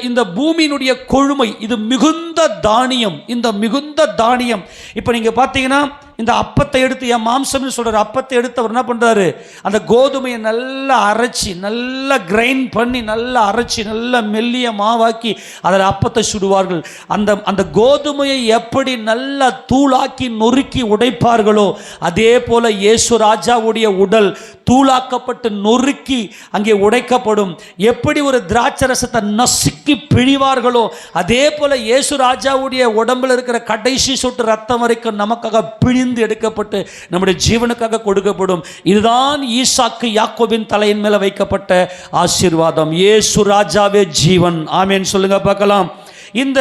இந்த பூமியினுடைய கொழுமை, இது மிகுந்த தானியம், இந்த மிகுந்த தானியம். இப்ப நீங்க பார்த்தீங்கன்னா இந்த அப்பத்தை எடுத்து, என் மாம்சம்னு சொல்ற அப்பத்தை எடுத்து அவர் என்ன பண்றாரு, அந்த கோதுமையை நல்லா அரைச்சி, நல்லா கிரைண்ட் பண்ணி, நல்லா அரைச்சி, நல்லா மெல்லிய மாவாக்கி அதில் அப்பத்தை சுடுவார்கள். அந்த கோதுமையை எப்படி நல்லா தூளாக்கி நொறுக்கி உடைப்பார்களோ அதே போல இயேசு ராஜாவுடைய உடல் தூளாக்கப்பட்டு நொறுக்கி அங்கே உடைக்கப்படும். எப்படி ஒரு திராட்சரசத்தை நசுக்கி பிழிவார்களோ அதே போல இயேசு ராஜாவுடைய உடம்புல இருக்கிற கடைசி சொட்டு ரத்தம் வரைக்கும் நமக்காக பிழிந்து எடுக்கப்பட்டு நம்முடைய ஜீவனுக்காக கொடுக்கப்படும். இதுதான் ஈசாக்கு யாக்கோபின் தலையின் மேல வைக்கப்பட்ட ஆசீர்வாதம். இயேசு ராஜாவே ஜீவன். ஆமென் சொல்லுங்க பார்க்கலாம். இந்த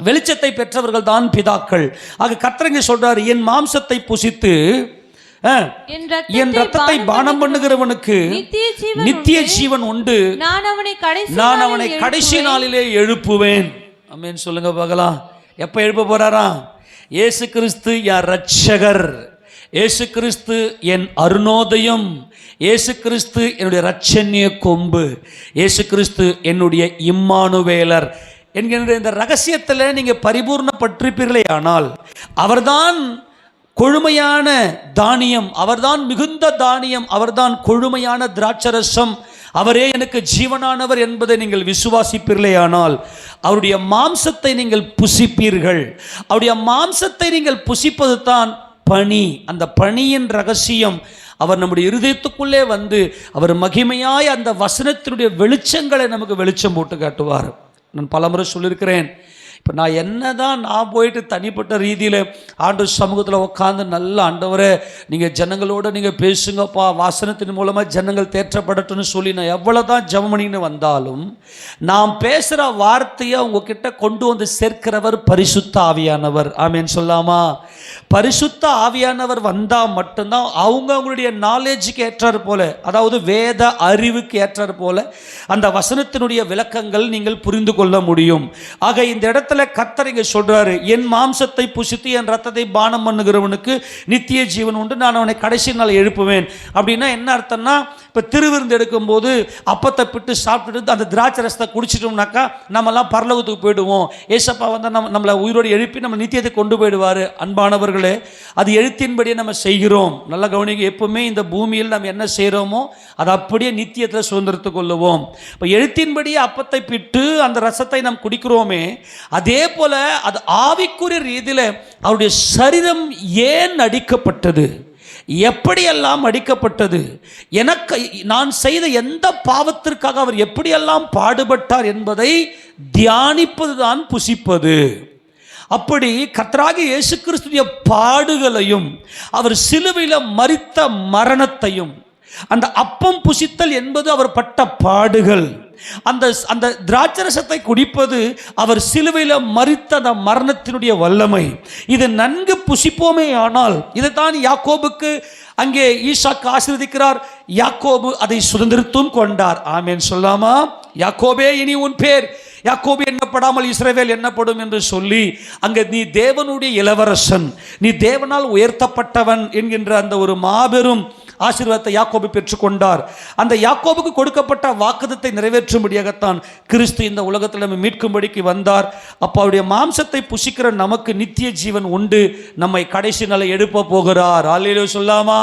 வெளிச்சத்தை பெற்றவர்கள் தான் பிதாக்கள். ஆக கர்த்தர் சொல்றார், என் மாம்சத்தை புசித்து என் ரத்தத்தை பானம் பண்ணுகிறவனுக்கு நித்திய ஜீவன் உண்டு, நான் அவனை கடைசி நாளிலே எழுப்புவேன். ஆமென் சொல்லுங்க பார்க்கலாம். எப்ப எழுப்ப போறாராம்? இயேசு கிறிஸ்து என் ரட்சகர், இயேசு கிறிஸ்து என் அருணோதயம், இயேசு கிறிஸ்து என்னுடைய இரட்சணிய கொம்பு, இயேசு கிறிஸ்து என்னுடைய இம்மானுவேலர் என்கின்ற இந்த ரகசியத்தில் நீங்க பரிபூர்ணப்பட்டிருப்பீர்களே ஆனால் அவர்தான் கொழுமையான தானியம், அவர்தான் மிகுந்த தானியம், அவர்தான் கொழுமையான திராட்சரசம், அவரே எனக்கு ஜீவனானவர் என்பதை நீங்கள் விசுவாசிப்பீர்களே ஆனால் அவருடைய மாம்சத்தை நீங்கள் புசிப்பீர்கள். அவருடைய மாம்சத்தை நீங்கள் புசிப்பது தான் பணி. அந்த பணியின் ரகசியம் அவர் நம்முடைய இருதயத்துக்குள்ளே வந்து அவர் மகிமையாய் அந்த வசனத்தினுடைய வெளிச்சங்களை நமக்கு வெளிச்சம் போட்டு காட்டுவார். நான் பலமுறை சொல்லியிருக்கிறேன், இப்போ நான் போயிட்டு தனிப்பட்ட ரீதியில் ஆண்டவர் சமூகத்தில் உட்காந்து நல்ல ஆண்டவரே நீங்கள் ஜனங்களோடு நீங்கள் பேசுங்கப்பா, வாசனத்தின் மூலமாக ஜனங்கள் தேற்றப்படட்டும்னு சொல்லி நான் எவ்வளோ தான் ஜெபம் பண்ணின்னு வந்தாலும் நாம் பேசுகிற வார்த்தையை உங்ககிட்ட கொண்டு வந்து சேர்க்கிறவர் பரிசுத்த ஆவியானவர். ஆமேன் சொல்லாமா? பரிசுத்த ஆவியானவர் வந்தால் மட்டும்தான் அவங்களுடைய நாலேஜுக்கு ஏற்றார் போல, அதாவது வேத அறிவுக்கு ஏற்றார் போல அந்த வசனத்தினுடைய விளக்கங்கள் நீங்கள் புரிந்து கொள்ள முடியும். ஆக இந்த இடத்துல கர்த்தர் இங்க சொல்றாரு, என் மாம்சத்தை புசித்து என் ரத்தத்தை பானம் பண்ணுகிறவனுக்கு நித்திய ஜீவன் உண்டு, நான் அவனை கடைசி நாள் எழுப்புவேன். அப்படின்னா என்ன அர்த்தம்னா, இப்போ திருவிருந்து எடுக்கும் போது அப்பத்தை பிட்டு சாப்பிட்டுட்டு அந்த திராட்சை ரசத்தை குடிச்சிட்டோம்னாக்கா நம்மலாம் பரலோகத்துக்கு போயிடுவோம், ஏசப்பா வந்து நம்மளை உயிரோடு எழுப்பி நம்ம நித்தியத்தை கொண்டு போயிடுவார். அன்பானவர்களே, அது எழுத்தின்படியே நம்ம செய்கிறோம். நல்லா கவனிங்க, எப்பவுமே இந்த பூமியில் நம்ம என்ன செய்கிறோமோ அதை அப்படியே நித்தியத்தில் சுதந்திரத்து கொள்ளுவோம். இப்போ எழுத்தின்படியே அப்பத்தை பிட்டு அந்த ரசத்தை நாம் குடிக்கிறோமே, அதே போல அது ஆவிக்குரிய ரீதியில் அவருடைய சரீரம் ஏன் அடிக்கப்பட்டது, எப்படியெல்லாம் அடிக்கப்பட்டது, எனக்கு நான் செய்த எந்த பாவத்திற்காக அவர் எப்படியெல்லாம் பாடுபட்டார் என்பதை தியானிப்பதுதான் புசிப்பது. அப்படி கர்த்தராகிய இயேசு கிறிஸ்துவின் பாடுகளையும் அவர் சிலுவையில் மரித்த மரணத்தையும், அந்த அப்பம் புசித்தல் என்பது அவர் பட்ட பாடுகள், அந்த திராட்சரசத்தை குடிப்பது அவர் சிலுவையில் மரித்த அந்த மரணத்தினுடைய வல்லமை. இது நன்கு புசிப்போமே ஆனால், இதைத்தான் யாக்கோபுக்கு அங்கே ஈசாக்கு ஆசீர்வதிக்கிறார். யாக்கோபு அதை சுதந்திரத்தும் கொண்டார். ஆமேன் சொல்லாமா? யாக்கோபே இனி உன் பேர் யாக்கோபு எண்ணப்படாமல் இஸ்ரவேல் எண்ணப்படும் என்று சொல்லி அங்கே நீ தேவனுடைய இளவரசன், நீ தேவனால் உயர்த்தப்பட்டவன் என்கின்ற அந்த ஒரு மாபெரும் ஆசீர்வாதத்தை யாக்கோபு பெற்றுக்கொண்டார். அந்த யாக்கோபுக்கு கொடுக்கப்பட்ட வாக்குத்தத்தை நிறைவேற்றும்படியாகத்தான் கிறிஸ்து இந்த உலகத்தில் நம்ம மீட்கும்படிக்கு வந்தார். அப்போ அவருடைய மாம்சத்தை புசிக்கிற நமக்கு நித்திய ஜீவன் உண்டு, நம்மை கடைசி நாளை எழுப்ப போகிறார். அல்லேலூயா சொல்லாமா?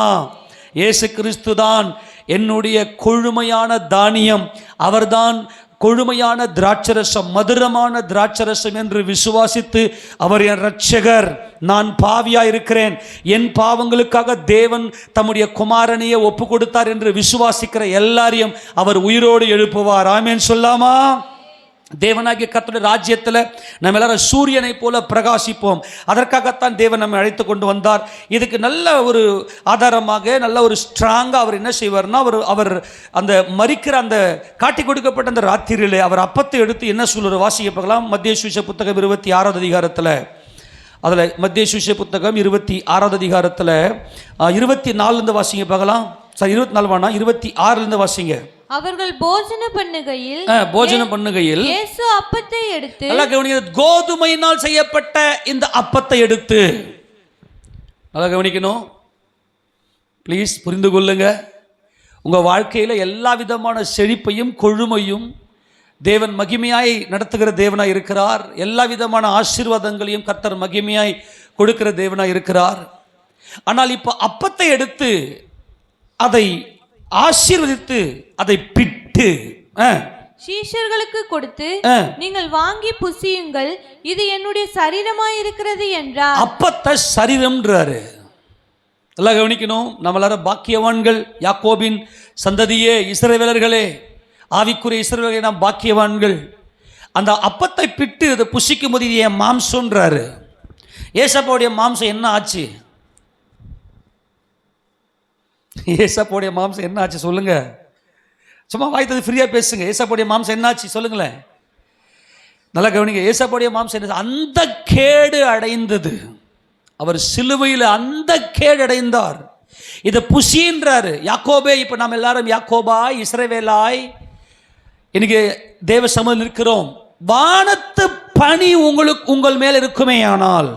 இயேசு கிறிஸ்து தான் என்னுடைய கொழுமையான தானியம், அவர்தான் கொழுமையான திராட்சரசம், மதுரமான திராட்சரசம் என்று விசுவாசித்து அவர் என் இரட்சகர், நான் பாவியா இருக்கிறேன், என் பாவங்களுக்காக தேவன் தம்முடைய குமாரனையே ஒப்பு கொடுத்தார் என்று விசுவாசிக்கிற எல்லாரையும் அவர் உயிரோடு எழுப்புவார். ஆமேன் சொல்லாமா? தேவனாகிய கர்த்தருடைய ராஜ்யத்தில் நம்ம எல்லாரும் சூரியனை போல பிரகாசிப்போம். அதற்காகத்தான் தேவன் நம்மை அழைத்து கொண்டு வந்தார். இதுக்கு நல்ல ஒரு ஆதாரமாக, நல்ல ஒரு ஸ்ட்ராங்காக அவர் என்ன செய்வார்னா, அவர் அந்த மரிக்கிற அந்த காட்டி கொடுக்கப்பட்ட அந்த ராத்திரியிலே அவர் அப்பத்தை எடுத்து என்ன சொல்லுற வாசிக்க பார்க்கலாம். மத்திய சுவிசேஷ புத்தகம் 26வது அதிகாரத்தில், அதில் மத்திய சுவிசேஷ புத்தகம் 26வது அதிகாரத்தில் 24 வாசிங்க பார்க்கலாம். சார் 24 வேணாம், 26 வாசிங்க. அவர்கள் போஜனம் பண்ணுகையில் இயேசு அப்பத்தை எடுத்து, நல்லா கவனிங்க, கோதுமையினால் செய்யப்பட்ட இந்த அப்பத்தை எடுத்து, நல்லா கவனிக்கணும் ப்ளீஸ், புரிந்து கொள்ளுங்க. உங்க வாழ்க்கையில் எல்லா விதமான செழிப்பையும் கொழுமையும் தேவன் மகிமையாய் நடத்துகிற தேவனாய் இருக்கிறார். எல்லா விதமான ஆசீர்வாதங்களையும் கர்த்தர் மகிமையாய் கொடுக்கிற தேவனாய் இருக்கிறார். ஆனால் இப்போ அப்பத்தை எடுத்து அதை ஆசீர்வதித்து அதை பிட்டு சீஷர்களுக்கு கொடுத்து, நீங்கள் வாங்கி புசியுங்கள், இது என்னுடைய சரீரமாய் இருக்கிறது என்றார். அப்பத்தை சரீரம்ன்றாரு. எல்லாம் கவனிக்கணும். நம்ம எல்லாரும் பாக்கியவான்கள், யாக்கோபின் சந்ததியே, இஸ்ரவேலர்களே, ஆவிக்குரிய இஸ்ரவேலர்களே, நாம் பாக்கியவான்கள். அந்த அப்பத்தை பிட்டு அதை புசிக்கும் போது இது என் மாம்சம்ன்றாரு. ஏசப்பாவுடைய மாம்சம் என்ன ஆச்சு? ஏசப்பாவுடைய மாம்சம் என்ன ஆச்சு சொல்லுங்க. சும்மா வாய்த்தது ஃப்ரீயா பேசுங்க. ஏசப்பாவுடைய மாம்சம் என்ன ஆச்சு சொல்லுங்களேன். நல்லா கவனிங்க. ஏசப்பாவுடைய மாம்சம் என்ன? அந்த கேடு அடைந்தது. அவர் சிலுவையில் அந்த கேடு அடைந்தார். இதை புசின்றாரு. யாக்கோபே, இப்போ நாம் எல்லாரும் யாக்கோபாய் இஸ்ரவேலாய் இன்னைக்கு தேவ சமூகத்தில் இருக்கிறோம். வானத்து பனி உங்கள் மேல் இருக்குமே ஆனால்,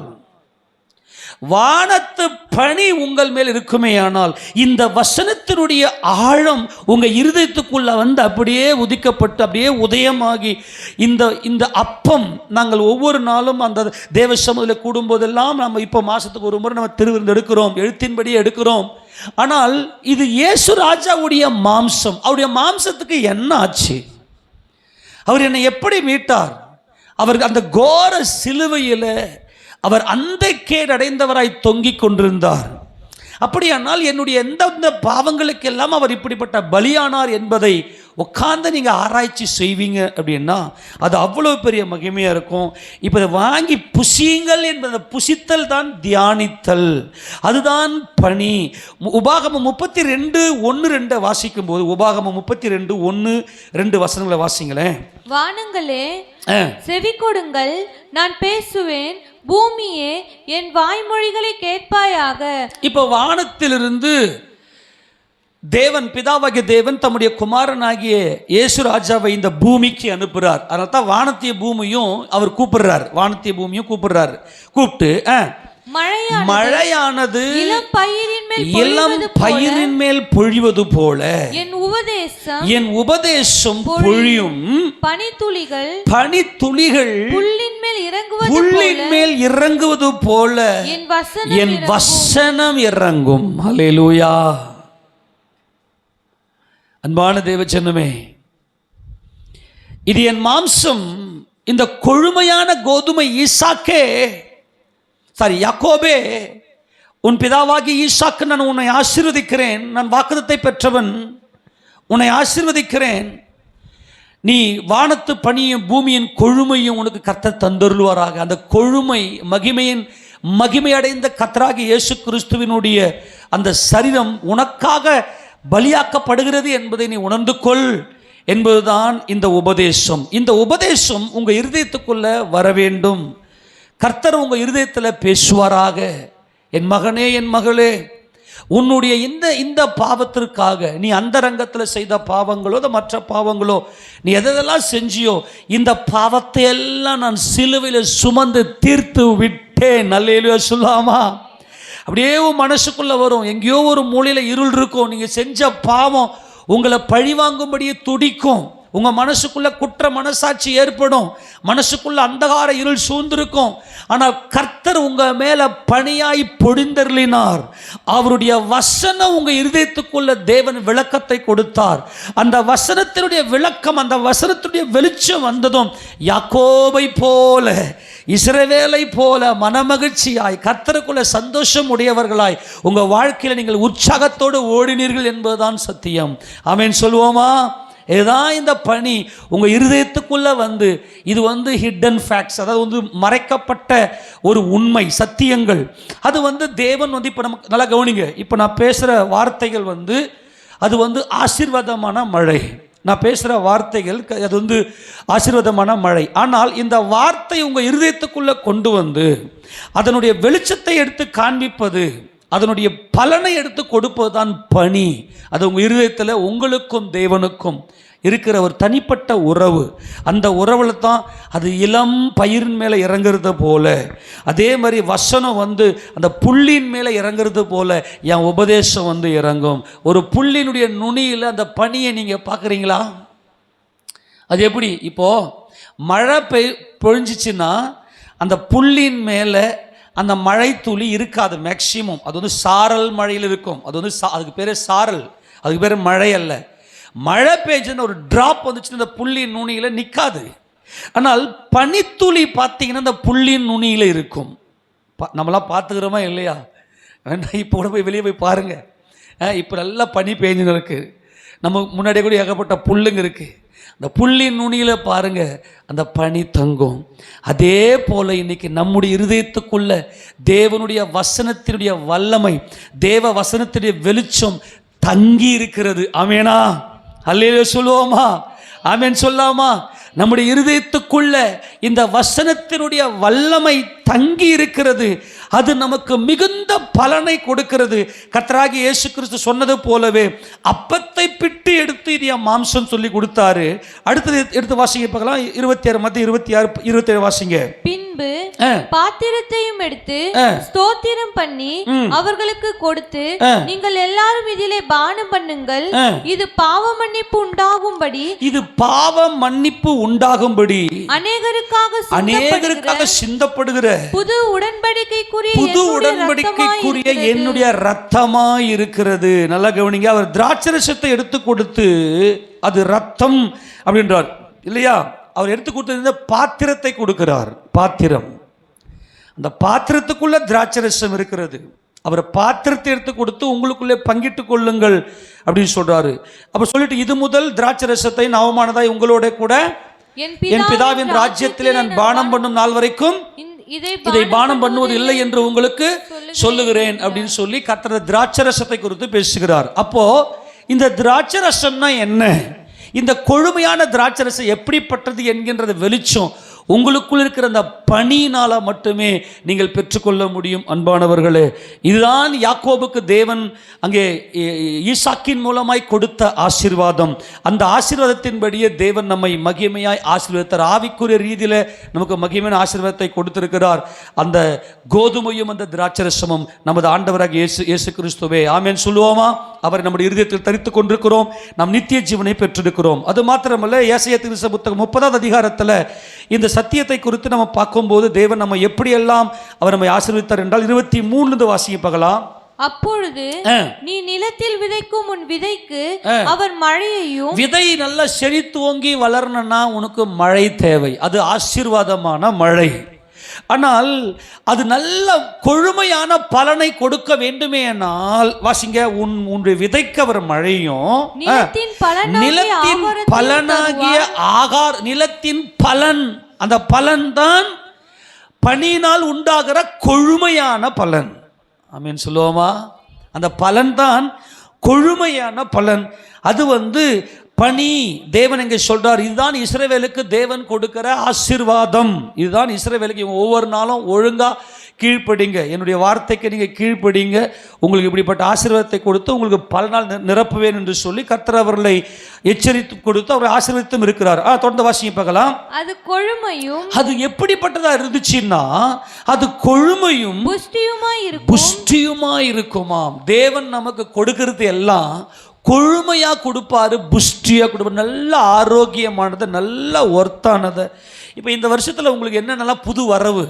வானத்து பனி உங்கள் மேல் இருக்குமே ஆனால், இந்த வசனத்தினுடைய ஆழம் உங்க இருதயத்துக்குள்ள வந்து அப்படியே உதிக்கப்பட்டு அப்படியே உதயமாகி இந்த அப்பம் நாங்கள் ஒவ்வொரு நாளும் அந்த தேவ சமூகத்தில் கூடும்போதெல்லாம் நம்ம இப்போ மாசத்துக்கு ஒரு முறை நம்ம திருவிருந்து எடுக்கிறோம், எழுத்தின்படியே எடுக்கிறோம். ஆனால் இது இயேசு ராஜாவுடைய மாம்சம். அவருடைய மாம்சத்துக்கு என்ன ஆச்சு? அவர் என்னை எப்படி மீட்டார்? அவர் அந்த கோர சிலுவையில் அவர் அந்த கேடடைந்தவராய் தொங்கிக் கொண்டிருந்தார். அப்படியானால் என்னுடைய எந்தெந்த பாவங்களுக்கெல்லாம் அவர் இப்படிப்பட்ட பலியானார் என்பதை உட்கார்ந்து நீங்கள் ஆராய்ச்சி செய்வீங்க அப்படின்னா அது அவ்வளோ பெரிய மகிமையாக இருக்கும். இப்போ இதை வாங்கி புசியுங்கள் என்பதை புசித்தல் தான் தியானித்தல், அதுதான் பணி. உபாகமம் 32:1-2 வாசிக்கும் போது, உபாகமம் 32:1-2 வசனங்களை வாசிங்களேன். வானங்களே செவி கொடுங்கள், நான் பேசுவேன், பூமியே என் வாய்மொழிகளை கேட்பாயாக. இப்போ வானத்திலிருந்து தேவன், பிதாவாகிய தேவன் தம்முடைய குமாரனாகிய இயேசு ராஜாவை இந்த பூமிக்கு அனுப்புகிறார். அதனால தான் வானத்திய பூமியும் அவர் கூப்பிடுறார், வானத்திய பூமியும் கூப்பிடுறார். கூப்பிட்டு மழையானது இளம் பயிரின் மேல் பொழிவது போல என் உபதேசம் பொழியும், பனித்துளிகள் புல்லின் மேல் இறங்குவது போல என் வசனம் இறங்கும். அல்லேலூயா. அன்பான தேவஜனமே, இது என் மாம்சம். இந்த கொழுமையான கோதுமை ஈசாக்கே, யாக்கோபே, உன் பிதாவாகி ஈசாக்கு நான் உன்னை ஆசீர்வதிக்கிறேன், நான் வாக்குத்தத்தை பெற்றவன், உன்னை ஆசீர்வதிக்கிறேன். நீ வானத்து பனியும் பூமியின் கொழுமையும் உனக்கு கர்த்தர் தந்தருள்வாராக. அந்த கொழுமை மகிமை அடைந்த கர்த்தராகிய இயேசு கிறிஸ்துவினுடைய அந்த சரீரம் உனக்காக பலியாக்கப்படுகிறது என்பதை நீ உணர்ந்து கொள் என்பதுதான் இந்த உபதேசம். இந்த உபதேசம் உங்க இருதயத்துக்குள்ள வர வேண்டும். கர்த்தர் உங்க இருதயத்தில் பேசுவாராக. என் மகனே, என் மகளே, உன்னுடைய இந்த பாவத்திற்காக நீ அந்த ரங்கத்தில் செய்த பாவங்களோ மற்ற பாவங்களோ, நீ எதெல்லாம் செஞ்சியோ, இந்த பாவத்தை எல்லாம் நான் சிலுவையில் சுமந்து தீர்த்து விட்டேன். அல்லேலூயா சொல்லாமா? அப்படியே மனசுக்குள்ள வரும். எங்கேயோ ஒரு மூலையில் இருள் இருக்கும். நீங்க செஞ்ச பாவம் உங்களை பழிவாங்கும்படியே துடிக்கும். உங்க மனசுக்குள்ள குற்ற மனசாட்சி ஏற்படும். மனசுக்குள்ள அந்தகார இருள் சூழ்ந்திருக்கும். ஆனால் கர்த்தர் உங்க மேல பணியாய் பொழிந்தருளினார். அவருடைய வசனம் உங்க இருதயத்துக்குள்ள தேவன் விளக்கத்தை கொடுத்தார். அந்த வசனத்தினுடைய விளக்கம், அந்த வசனத்துடைய வெளிச்சம் வந்ததும் யாக்கோபை போல, இஸ்ரவேலை போல மனமகிழ்ச்சியாய், கர்த்தருக்குள்ள சந்தோஷம் உடையவர்களாய் உங்க வாழ்க்கையில நீங்கள் உற்சாகத்தோடு ஓடினீர்கள் என்பதுதான் சத்தியம். ஆமென் சொல்லுவோமா? இதுதான் இந்த பணி உங்கள் இருதயத்துக்குள்ளே வந்து, இது ஹிடன் ஃபேக்ட்ஸ், அதாவது மறைக்கப்பட்ட ஒரு உண்மை சத்தியங்கள். அது தேவன் இப்போ நமக்கு நல்லா கவனிங்க. இப்போ நான் பேசுகிற வார்த்தைகள் அது ஆசீர்வாதமான மழை. நான் பேசுகிற வார்த்தைகள் அது ஆசீர்வாதமான மழை. ஆனால் இந்த வார்த்தை உங்கள் இருதயத்துக்குள்ளே கொண்டு வந்து அதனுடைய வெளிச்சத்தை எடுத்து காண்பிப்பது, அதனுடைய பலனை எடுத்து கொடுப்பது தான் பணி. அது உங்கள் இருதயத்தில் உங்களுக்கும் தேவனுக்கும் இருக்கிற ஒரு தனிப்பட்ட உறவு. அந்த உறவில் தான் அது இளம் பயிரின் மேலே இறங்குறது போல, அதே மாதிரி வசனம் அந்த புல்லின் மேலே இறங்குறது போல என் உபதேசம் இறங்கும். ஒரு புல்லினுடைய நுனியில் அந்த பனியை நீங்கள் பார்க்குறீங்களா? அது எப்படி? இப்போது மழை பொழிஞ்சிச்சின்னா அந்த புல்லின் மேலே அந்த மழை துளி இருக்காது. மேக்சிமம் அது சாரல் மழையில் இருக்கும். அதுக்கு பேர் சாரல், அதுக்கு பேர் மழை அல்ல. மழை பெய்ஞ்சுன்னு ஒரு டிராப் வந்துச்சுன்னா அந்த புள்ளின் நுனியில் நிற்காது. ஆனால் பனித்துளி பார்த்தீங்கன்னா அந்த புள்ளின் நுனியில் இருக்கும். நம்மளாம் பார்த்துக்கிறோமா இல்லையா? இப்போ கூட போய் வெளியே போய் பாருங்கள். இப்போ நல்லா பனி பெய்ஞ்சுன்னு இருக்குது. நம்ம முன்னாடியே கூட ஏகப்பட்ட புல்லுங்க இருக்குது. அந்த புல்லின் நுனியில் பாருங்க அந்த பனி தங்கும். அதே போல இன்னைக்கு நம்முடைய இருதயத்துக்குள்ள தேவனுடைய வசனத்தினுடைய வல்லமை, தேவ வசனத்தினுடைய வெளிச்சம் தங்கி இருக்கிறது. ஆமேனா? அல்லேலூயா சொல்லுவோமா? ஆமேன் சொல்லாமா? நம்முடைய இருதயத்துக்குள்ள இந்த வசனத்தினுடைய வல்லமை தங்கி இருக்கிறது. அது நமக்கு மிகுந்த பலனை கொடுக்கிறது. கர்த்தராகிய இயேசு கிறிஸ்து சொன்னது போலவே அப்பத்தை பிட்டு எடுத்து இது என் மாம்சம் சொல்லி கொடுத்தாரு. அடுத்தது எடுத்து வாசிங்க பார்க்கலாம். 26 மத்திய 26 27 வாசிங்க. பின்பு பாத்திரத்தையும் எடுத்து ஸ்தோத்திரம் பண்ணி அவர்களுக்கு கொடுத்து, நீங்கள் எல்லாரும் இதிலே பானம் பண்ணுங்கள், இது பாவ மன்னிப்பு உண்டாகும்படி, இது பாவ மன்னிப்பு உண்டாகும்படி அநேகருக்காக சிந்தப்படுகிற புது உடன்படிக்கைக்குரிய என்னுடைய ரத்தமாய் இருக்கிறது. நல்லா கவனிங்க. அவர் திராட்சரசத்தை எடுத்து கொடுத்து, அது ரத்தம் அப்படின்றார் இல்லையா? அவர் எடுத்து கொடுத்த பாத்திரத்தை கொடுக்கிறார். பாத்திரம், அந்த பாத்திரத்துக்குள்ள திராட்சரசம் இருக்கிறது. அவர் பாத்திரத்தை எடுத்து கொடுத்து உங்களுக்குள்ளே பங்கிட்டு கொள்ளுங்கள் அப்படின்னு சொல்றாரு. அப்ப சொல்லிட்டு, இது முதல் திராட்சரசத்தை நவமானதாய் உங்களோட கூட என் பிதாவின் ராஜ்யத்திலே நான் பானம் பண்ணும் நாள் வரைக்கும் இதை பானம் பண்ணுவது இல்லை என்று உங்களுக்கு சொல்லுகிறேன் அப்படின்னு சொல்லி கர்த்தர் திராட்சரசத்தை குறித்து பேசுகிறார். அப்போ இந்த திராட்சரசம்னா என்ன, இந்த கொழுமையான திராட்சரசம் எப்படிப்பட்டது என்கின்றது வெளிச்சம் உங்களுக்குள் இருக்கிற அந்த பணியினால மட்டுமே நீங்கள் பெற்றுக்கொள்ள முடியும். அன்பானவர்களே, இதுதான் யாக்கோபுக்கு தேவன் அங்கே ஈசாக்கின் மூலமாய் கொடுத்த ஆசீர்வாதம். அந்த ஆசீர்வாதத்தின்படியே தேவன் நம்மை மகிமையாய் ஆசீர்வதித்தார். ஆவிக்குரிய ரீதியில் நமக்கு மகிமையான ஆசீர்வாதத்தை கொடுத்திருக்கிறார். அந்த கோதுமையும் அந்த திராட்சரசமும் நமது ஆண்டவராக இயேசு கிறிஸ்துவே. ஆமென் சொல்லுவோமா? அவரை நம்முடைய இருதயத்தில் தரித்து கொண்டிருக்கிறோம். நாம் நித்திய ஜீவனை பெற்றிருக்கிறோம். அது மாத்திரமல்ல, ஏசாயா தீர்க்கதரிசி புத்தகம் 30வது அதிகாரத்தில் இந்த சத்தியத்தை குறித்து நம்ம பார்க்கும்போது தேவன் நம்ம எப்படியெல்லாம் அவர் நம்மை ஆசீர்வதித்தார் என்றால் 23 வாசிங்க பார்க்கலாம். அப்பொழுது நீ நிலத்தில் விதைக்கும் உன் விதைக்கு அவர் மழையையும், விதை நல்லா செழித்து ஓங்கி வளரணும்னா உனக்கு மழை தேவை. அது ஆசீர்வாதமான மழை. ஆனால் அது நல்ல கொழுமையான பலனை கொடுக்க வேண்டுமே ஆனால் வாசிங்க, உன்னுடைய விதைக்கு அவர் மழையும், நிலத்தின் பலனாகிய நிலத்தின் பலன், அந்த பலன் தான் பனியினால் உண்டாகிற கொழுமையான பலன். ஆமென் சொல்லுவோமா? அந்த பலன் தான் கொழுமையான பலன். அது பனி. தேவன் எங்கே சொல்றார், இதுதான் இஸ்ரவேலுக்கு தேவன் கொடுக்கிற ஆசீர்வாதம். இதுதான் இஸ்ரவேலுக்கு. ஒவ்வொரு நாளும் ஒழுங்கா கீழ்ப்படிங்க, என்னுடைய வார்த்தைக்கு நீங்க கீழ்ப்படிங்க, உங்களுக்கு இப்படிப்பட்ட ஆசீர்வாதத்தை கொடுத்து உங்களுக்கு பல நாள் நிரப்புவேன் என்று சொல்லி கர்த்தர் அவர்களை எச்சரித்து கொடுத்து அவர் ஆசீர்வதித்தும் இருக்கிறார். தொடர்ந்து வாசிங்க பார்க்கலாம். அது கொழுமையும், அது எப்படிப்பட்டதா இருந்துச்சுன்னா அது கொழுமையும் புஷ்டியுமாய் இருக்குமாம். தேவன் நமக்கு கொடுக்கிறது எல்லாம் கொழுமையா கொடுப்பாரு, புஷ்டியா கொடுப்பாரு, நல்ல ஆரோக்கியமானது, நல்ல ஒர்த்தானது. இப்போ இந்த வருஷத்துல உங்களுக்கு என்னென்னலாம் புது வரவு,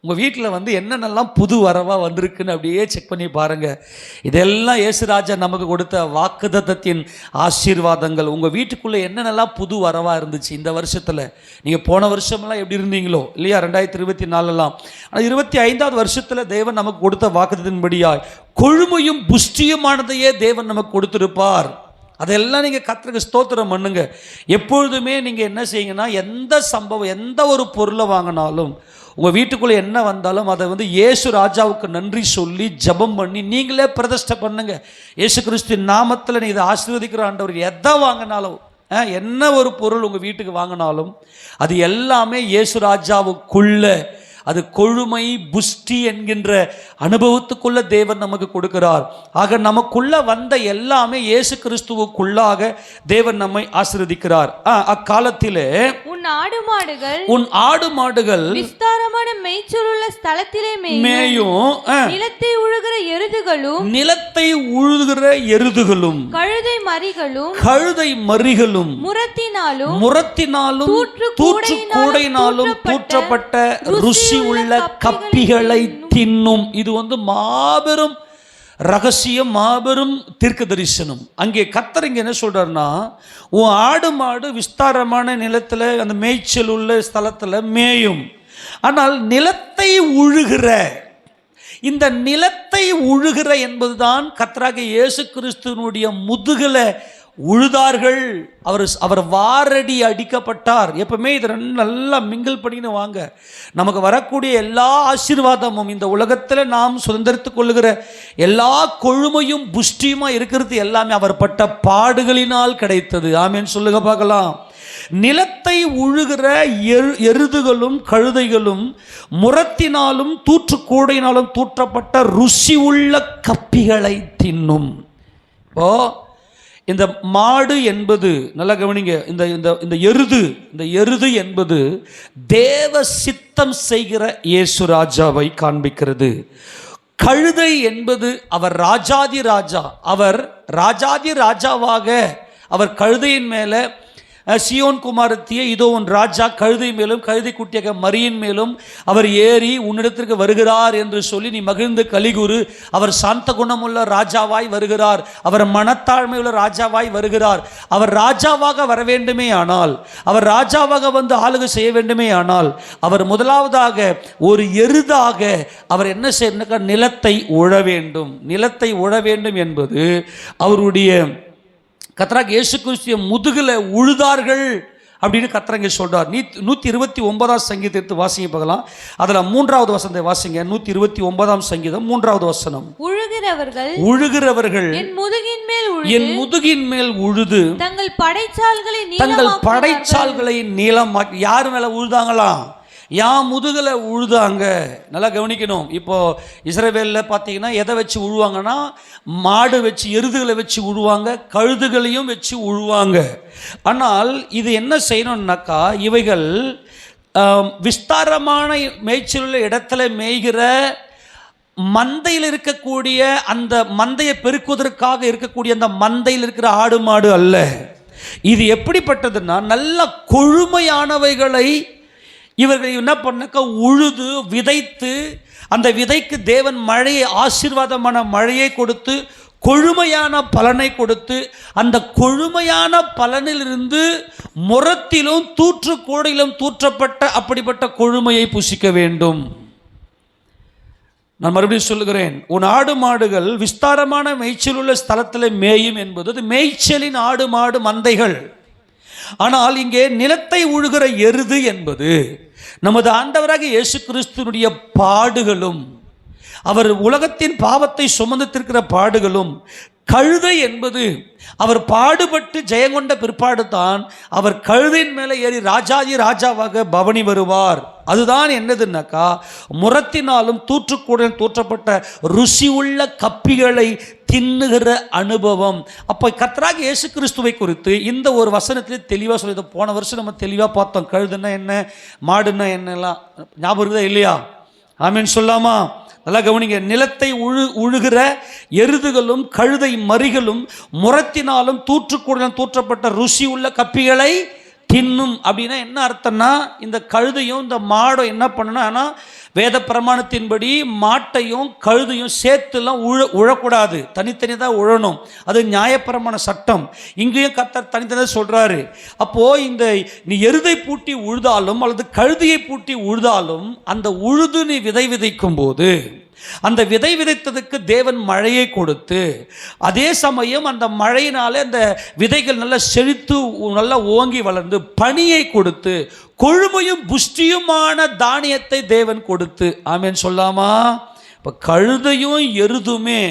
உங்கள் வீட்டில் என்னென்னலாம் புது வரவாக வந்திருக்குன்னு அப்படியே செக் பண்ணி பாருங்கள். இதெல்லாம் இயேசுராஜா நமக்கு கொடுத்த வாக்குத்தத்தத்தின் ஆசீர்வாதங்கள். உங்கள் வீட்டுக்குள்ளே என்னென்னலாம் புது வரவாக இருந்துச்சு இந்த வருஷத்தில். நீங்கள் போன வருஷமெல்லாம் எப்படி இருந்தீங்களோ இல்லையா, 2024 ஆனால் 25வது வருஷத்தில் தேவன் நமக்கு கொடுத்த வாக்குத்தத்தின்படியாய் கொழுமையும் புஷ்டியுமானதையே தேவன் நமக்கு கொடுத்திருப்பார். அதெல்லாம் நீங்கள் கர்த்தருக்கு ஸ்தோத்திரம் பண்ணுங்க. எப்பொழுதுமே நீங்கள் என்ன செய்யுங்கன்னா, எந்த சம்பவம், எந்த ஒரு பொருளை வாங்கினாலும், உங்கள் வீட்டுக்குள்ளே என்ன வந்தாலும் அதை இயேசு ராஜாவுக்கு நன்றி சொல்லி ஜெபம் பண்ணி நீங்களே பிரதிஷ்டை பண்ணுங்க. இயேசு கிறிஸ்துவின் நாமத்தில் நீ இதை ஆசீர்வதிக்கிற ஆண்டவர். எதை வாங்கினாலும், என்ன ஒரு பொருள் உங்கள் வீட்டுக்கு வாங்கினாலும் அது எல்லாமே இயேசு ராஜாவுக்குள்ள அது கொழுமை புஷ்டி என்கின்ற அனுபவத்துக்குள்ள தேவன் நமக்கு கொடுக்கிறார். ஆக நமக்குள்ள வந்த எல்லாமே இயேசு கிறிஸ்துவுக்குள்ளாக தேவன் நம்மை ஆசீர்வதிக்கிறார். அக்காலத்திலே உன் ஆடு மாடுகள் விஸ்தாரமான மேய்ச்சலுள்ள ஸ்தலத்திலே மேயும், நிலத்தை உழுகிற எருதுகளும் கழுதை மறிகளும் முரத்தினாலும் கூடையினாலும் தூற்றப்பட்ட ருசி உள்ள கப்பிகளை தின்னும். இது மாபெரும் ரகசியம், மாபெரும் தீர்க்க தரிசனம். அங்கே கர்த்தர் இங்கே என்ன சொல்றாருன்னா, உன் ஆடு மாடு விஸ்தாரமான நிலத்தில் அந்த மேய்ச்சல் உள்ள ஸ்தலத்தில் மேயும். ஆனால் நிலத்தை உழுகிற, இந்த நிலத்தை உழுகிற என்பதுதான் கர்த்தராகிய இயேசு கிறிஸ்துவினுடைய முதுகில உழுதார்கள். அவர் வாரடி அடிக்கப்பட்டார். எப்பவுமே இது நல்லா மிங்கிள் பண்ணின்னு வாங்க. நமக்கு வரக்கூடிய எல்லா ஆசீர்வாதமும், இந்த உலகத்தில் நாம் சுதந்திரித்துக் கொள்ளுகிற எல்லா கொழுமையும் புஷ்டியுமா இருக்கிறது எல்லாமே அவர் பட்ட பாடுகளினால் கிடைத்தது. ஆமென் சொல்லுங்க பார்க்கலாம். நிலத்தை உழுகிற எருதுகளும் கழுதைகளும் முரத்தினாலும் தூற்றுக்கூடையினாலும் தூற்றப்பட்ட ருசி உள்ள கப்பிகளை தின்னும். இப்போ இந்த மாடு என்பது நல்லா கவனிங்க, இந்த இந்த இந்த எருது என்பது தேவ சித்தம் செய்கிற இயேசு ராஜாவை காண்பிக்கிறது. கழுதை என்பது அவர் ராஜாதி ராஜா, அவர் ராஜாதி ராஜாவாக அவர் கழுதையின் மேலே சியோன் குமாரத்திய இதோ உன் ராஜா கழுதை மேலும் கழுதை குட்டியாக மரியின் மேலும் அவர் ஏறி உன்னிடத்திற்கு வருகிறார் என்று சொல்லி நீ மகிழ்ந்து கலிகுரு. அவர் சாந்த குணமுள்ள ராஜாவாய் வருகிறார், அவர் மனத்தாழ்மையுள்ள ராஜாவாய் வருகிறார். அவர் ராஜாவாக வர வேண்டுமே ஆனால், அவர் ராஜாவாக வந்து ஆளுகை செய்ய வேண்டுமே ஆனால், அவர் முதலாவதாக ஒரு எருதாக அவர் என்ன செய்ய, நிலத்தை உழ வேண்டும். நிலத்தை உழ வேண்டும் என்பது அவருடைய கர்த்தராகிய இயேசு கிறிஸ்துவிய முதுகில் உழுதார்கள் அப்படின்னு கர்த்தர் சொல்றார். 129 சங்கீதத்தை வாசிங்க பார்க்கலாம். அதில் 3வது வசனத்தை வாசிங்க. 129 சங்கீதம் 3வது வசனம். உழுகிறவர்கள் என் முதுகின் மேல் உழுது தங்கள் படைச்சால்களை நீளமாக்கி. யார் மேல உழுதாங்களாம்? முதுகில் உழுதாங்க. நல்லா கவனிக்கணும். இப்போ இஸ்ரவேலில் பார்த்தீங்கன்னா எதை வச்சு உழுவாங்கன்னா, மாடு வச்சு எருதுகளை வச்சு உழுவாங்க, கழுதுகளையும் வச்சு உழுவாங்க. ஆனால் இது என்ன செய்யணும்னாக்கா, இவைகள் விஸ்தாரமான மேய்ச்சலுள்ள இடத்துல மேய்கிற மந்தையில் இருக்கக்கூடிய அந்த மந்தையை பெருக்குவதற்காக இருக்கக்கூடிய அந்த மந்தையில் இருக்கிற ஆடு மாடு அல்ல. இது எப்படிப்பட்டதுன்னா, நல்ல கொழுமையானவைகளை இவர்கள் என்ன பண்ணாக்க உழுது விதைத்து, அந்த விதைக்கு தேவன் மழையை, ஆசீர்வாதமான மழையை கொடுத்து, கொழுமையான பலனை கொடுத்து, அந்த கொழுமையான பலனிலிருந்து முரத்திலும் தூற்றுக்கூடையிலும் தூற்றப்பட்ட அப்படிப்பட்ட கொழுமையை புசிக்க வேண்டும். நான் மறுபடியும் சொல்லுகிறேன், உன் ஆடு மாடுகள் விஸ்தாரமான மேய்ச்சல் உள்ள ஸ்தலத்தில் மேயும் என்பது அது மேய்ச்சலின் ஆடு மாடு மந்தைகள். ஆனால் இங்கே நிலத்தை உழுகிற எருது என்பது நமது ஆண்டவராக இயேசு கிறிஸ்துவினுடைய பாடுகளும், அவர் உலகத்தின் பாவத்தை சுமந்திருக்கிற பாடுகளும், கழுதை என்பது அவர் பாடுபட்டு ஜெயங்கொண்ட பிற்பாடு தான் அவர் கழுதையின் மேலே ஏறி ராஜாதி ராஜாவாக பவனி வருவார். அதுதான் என்னதுன்னாக்கா, முரத்தினாலும் தூற்றுக்கூடையில் தூற்றப்பட்ட ருசி உள்ள கப்பிகளை தின்னுகிற அனுபவம். அப்போ கர்த்தராகிய இயேசு கிறிஸ்துவை குறித்து இந்த ஒரு வசனத்திலே தெளிவாக சொல்லி, போன வருஷம் நம்ம தெளிவாக பார்த்தோம். கழுதுன்னா என்ன, மாடுன்னா என்னெல்லாம் ஞாபகம் இருக்குதா இல்லையா? ஆமீன் சொல்லாமா? நல்லா கவனிங்க. நிலத்தை உழுகிற எருதுகளும் கழுதை மறிகளும் முரத்தினாலும் தூற்றுக்கூடையிலும் தூற்றப்பட்ட ருசி உள்ள கப்பிகளை தின்னும். அப்படின்னா என்ன அர்த்தம்னா, இந்த கழுதையும் இந்த மாடும் என்ன பண்ணணும்னா, வேத பிரமாணத்தின்படி மாட்டையும் கழுதையும் சேர்த்துலாம் உழக்கூடாது, தனித்தனி தான் உழணும். அது நியாயப்பிரமாண சட்டம். இங்கேயும் கர்த்தர் தனித்தனியாக சொல்கிறாரு. அப்போது இந்த நீ எருதை பூட்டி உழுதாலும் அல்லது கழுதையை பூட்டி உழுதாலும், அந்த உழுது நீ விதை விதைக்கும் போது அந்த விதை விதைத்ததுக்கு தேவன் மழையை கொடுத்து, அதே சமயம் அந்த மழையினாலே அந்த விதைகள் நல்லா செழித்து நல்லா ஓங்கி வளர்ந்து பனியை கொடுத்து கொழுமையும் புஷ்டியுமான தானியத்தை தேவன் கொடுத்து. ஆமேன் சொல்லாமா? இப்போ கழுதையும் எருதுமே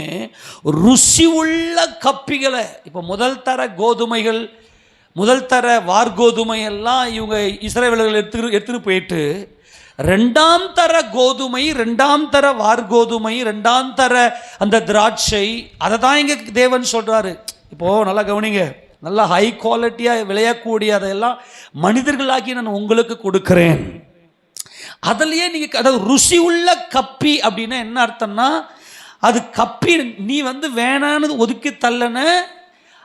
ருசி உள்ள கப்பிகளை, இப்போ முதல் தர கோதுமைகள், முதல் தர வார்கோதுமை எல்லாம் இவங்க இஸ்ரவேலர்கள் எடுத்துட்டு போயிட்டு, ரெண்டாம் தர கோதுமை, ரெண்டாம் தர வார்கோதுமை, ரெண்டாம் தர அந்த திராட்சை, அதை தான் இங்கே தேவன் சொல்கிறாரு. இப்போது நல்லா கவனிங்க, நல்லா ஹை குவாலிட்டியாக விளையக்கூடிய அதையெல்லாம் மனிதர்களாக்கி நான் உங்களுக்கு கொடுக்குறேன். அதுலேயே நீங்கள், அதாவது ருசி உள்ள கப்பி அப்படின்னா என்ன அர்த்தம்னா, அது கப்பி நீ வேணான்னு ஒதுக்கி தள்ளன,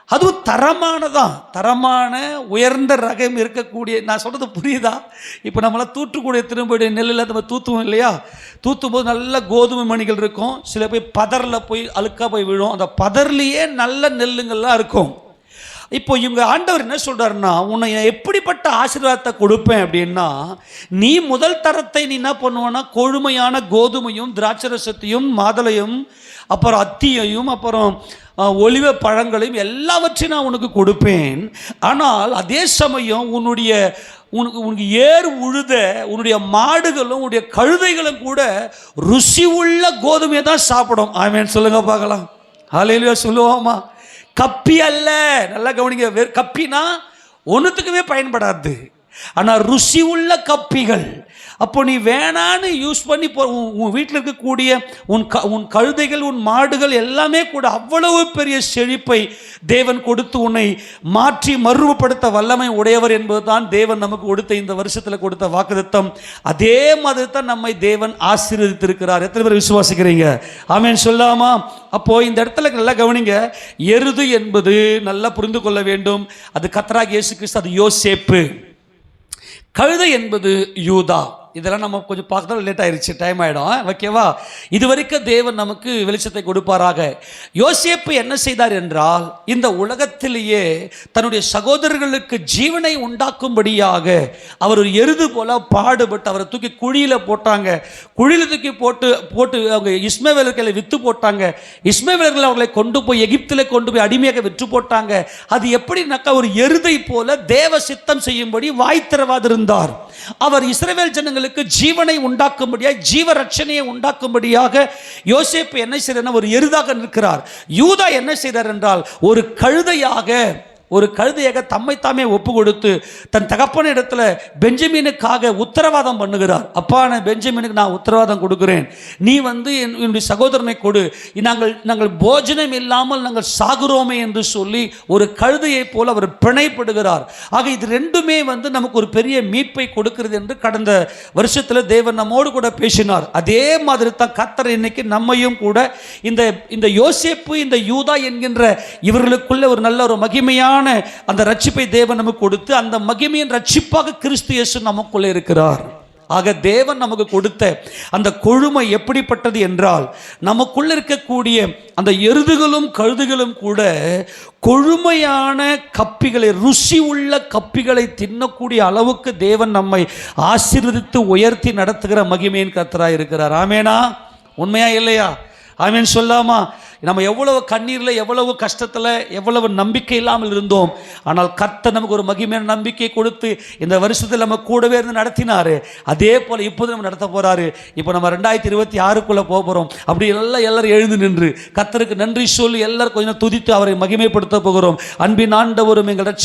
அதுவும் தரமானதான், தரமான உயர்ந்த ரகம் இருக்கக்கூடிய. நான் சொல்கிறது புரியுதா? இப்போ நம்மளாம் தூற்றுக்கூடிய திரும்பக்கூடிய நெல்லில் நம்ம தூத்துவோம் இல்லையா? தூத்தும் போது நல்ல கோதுமை மணிகள் இருக்கும், சில போய் பதரில் போய் அழுக்காக போய் விழும். அந்த பதர்லேயே நல்ல நெல்லுங்கள்லாம் இருக்கும். இப்போ இவங்க ஆண்டவர் என்ன சொல்கிறாருன்னா, உன்னை எப்படிப்பட்ட ஆசீர்வாதத்தை கொடுப்பேன் அப்படின்னா, நீ முதல் தரத்தை நீ என்ன பண்ணுவேன்னா, கொழுமையான கோதுமையும் திராட்சரசத்தையும் மாதுளையும் அப்புறம் அத்தியையும் அப்புறம் ஒலிவ பழங்களையும் எல்லாவற்றையும் நான் உனக்கு கொடுப்பேன். ஆனால் அதே சமயம் உனக்கு ஏர் உழுத உன்னுடைய மாடுகளும் உன்னுடைய கழுதைகளும் கூட ருசி உள்ள கோதுமையை தான் சாப்பிடும். ஆமேன் சொல்லுங்க பார்க்கலாம். ஹல்லேலூயா சொல்லுவோமா? கப்பி அல்ல. நல்லா கவனிங்க. கப்பினா ஒன்றுத்துக்குமே பயன்படாது. ஆனால் ருசி உள்ள கப்பிகள். அப்போ நீ வேணான்னு யூஸ் பண்ணி உன் வீட்டில் இருக்கக்கூடிய உன் கழுதைகள், உன் மாடுகள் எல்லாமே கூட அவ்வளவு பெரிய செழிப்பை தேவன் கொடுத்து உன்னை மாற்றி மறுபடுத்த வல்லமை உடையவர் என்பது தான் தேவன் நமக்கு கொடுத்த இந்த வருஷத்தில் கொடுத்த வாக்குத்தத்தம். அதே மாதிரி தான் நம்மை தேவன் ஆசீர்வதித்திருக்கிறார். எத்தனை பேர் விசுவாசிக்கிறீங்க? ஆமென் சொல்லாமா? அப்போ இந்த இடத்துல நல்லா கவனிங்க. எருது என்பது நல்லா புரிந்து கொள்ள வேண்டும். அது கர்த்தராகிய இயேசு கிறிஸ்து, அது யோசேப்பு. கழுதை என்பது யூதா. இதெல்லாம் நம்ம கொஞ்சம் பார்க்கறது லேட் ஆயிடுச்சு, டைம் ஆகிடும். ஓகேவா? இது வரைக்கும் தேவன் நமக்கு வெளிச்சத்தை கொடுப்பாராக. யோசேப்பு என்ன செய்தார் என்றால், இந்த உலகத்திலேயே தன்னுடைய சகோதரர்களுக்கு ஜீவனை உண்டாக்கும்படியாக அவர் ஒரு எருது போல பாடுபட்டு அவரை தூக்கி குழியில் போட்டாங்க. குழியில் தூக்கி போட்டு அவங்க இஸ்மவேலர்களை விற்று போட்டாங்க. இஸ்மவேலர்கள் அவர்களை கொண்டு போய் எகிப்தில் கொண்டு போய் அடிமையாக விற்று போட்டாங்க. அது எப்படின்னாக்கா ஒரு எருதை போல தேவ சித்தம் செய்யும்படி வாய் திறவாதிருந்தார். அவர் இஸ்ரவேல் ஜனங்களுக்கு ஜீவனை உண்டாக்கும்படியாக, ஜீவ ரட்சணையை உண்டாக்கும்படியாக யோசேப்பு என்ன செய்தார்? ஒரு எருதாக நிற்கிறார். யூதா என்ன செய்தார் என்றால், ஒரு கழுதையாக தம்மை தாமே ஒப்பு கொடுத்து தன் தகப்பன இடத்துல பெஞ்சமினுக்காக உத்தரவாதம் பண்ணுகிறார். அப்பா, நான் பெஞ்சமினுக்கு நான் உத்தரவாதம் கொடுக்கிறேன், நீ என்னுடைய சகோதரனை கொடு, நாங்கள் போஜனம் இல்லாமல் நாங்கள் சாகுறோமே என்று சொல்லி ஒரு கழுதையை போல அவர் பிணைப்படுகிறார். ஆக இது ரெண்டுமே நமக்கு ஒரு பெரிய மீட்பை கொடுக்கிறது என்று கடந்த வருஷத்தில் தேவன் நம்மோடு கூட பேசினார். அதே மாதிரி தான் கர்த்தர் இன்னைக்கு நம்மையும் கூட இந்த யோசேப்பு, இந்த யூதா என்கின்ற இவர்களுக்குள்ள ஒரு நல்ல ஒரு மகிமையான அந்த ரட்சிப்பை தேவன் நமக்கு கொடுத்து, அந்த மகிமையின் ரட்சிப்பாக கிறிஸ்து இயேசு நமக்குள்ளே இருக்கிறார். ஆக தேவன் நமக்கு கொடுத்த அந்த கொழுமை எப்படிப்பட்டது என்றால், நமக்குள்ள இருக்கக்கூடிய அந்த எருதுகளும் கழுதுகளும் கூட கொழுமையான கப்பிகளை, ருசி உள்ள கப்பிகளை தின்னக்கூடிய அளவுக்கு தேவன் நம்மை ஆசீர்வதித்து உயர்த்தி நடத்துகிற மகிமையின் கர்த்தராய் இருக்கிறார். ஆமேனா? உண்மையா இல்லையா? ஆமேன் சொல்லாமா? நம்ம எவ்வளவு கண்ணீரில், எவ்வளவு கஷ்டத்தில், எவ்வளவு நம்பிக்கை இல்லாமல் இருந்தோம். ஆனால் கர்த்தர் நமக்கு ஒரு மகிமையான நம்பிக்கை கொடுத்து இந்த வருஷத்தில் நம்ம கூடவே இருந்து நடத்தினார். அதே போல் இப்போது நம்ம நடத்த போகிறாரு. இப்போ நம்ம 2026க்குள்ளே போக போகிறோம். அப்படி எல்லாரும் எழுந்து நின்று கர்த்தருக்கு நன்றி சொல்லி எல்லாரும் கொஞ்சம் துதித்து அவரை மகிமைப்படுத்த போகிறோம். அன்பின் ஆண்டவரும் எங்கள்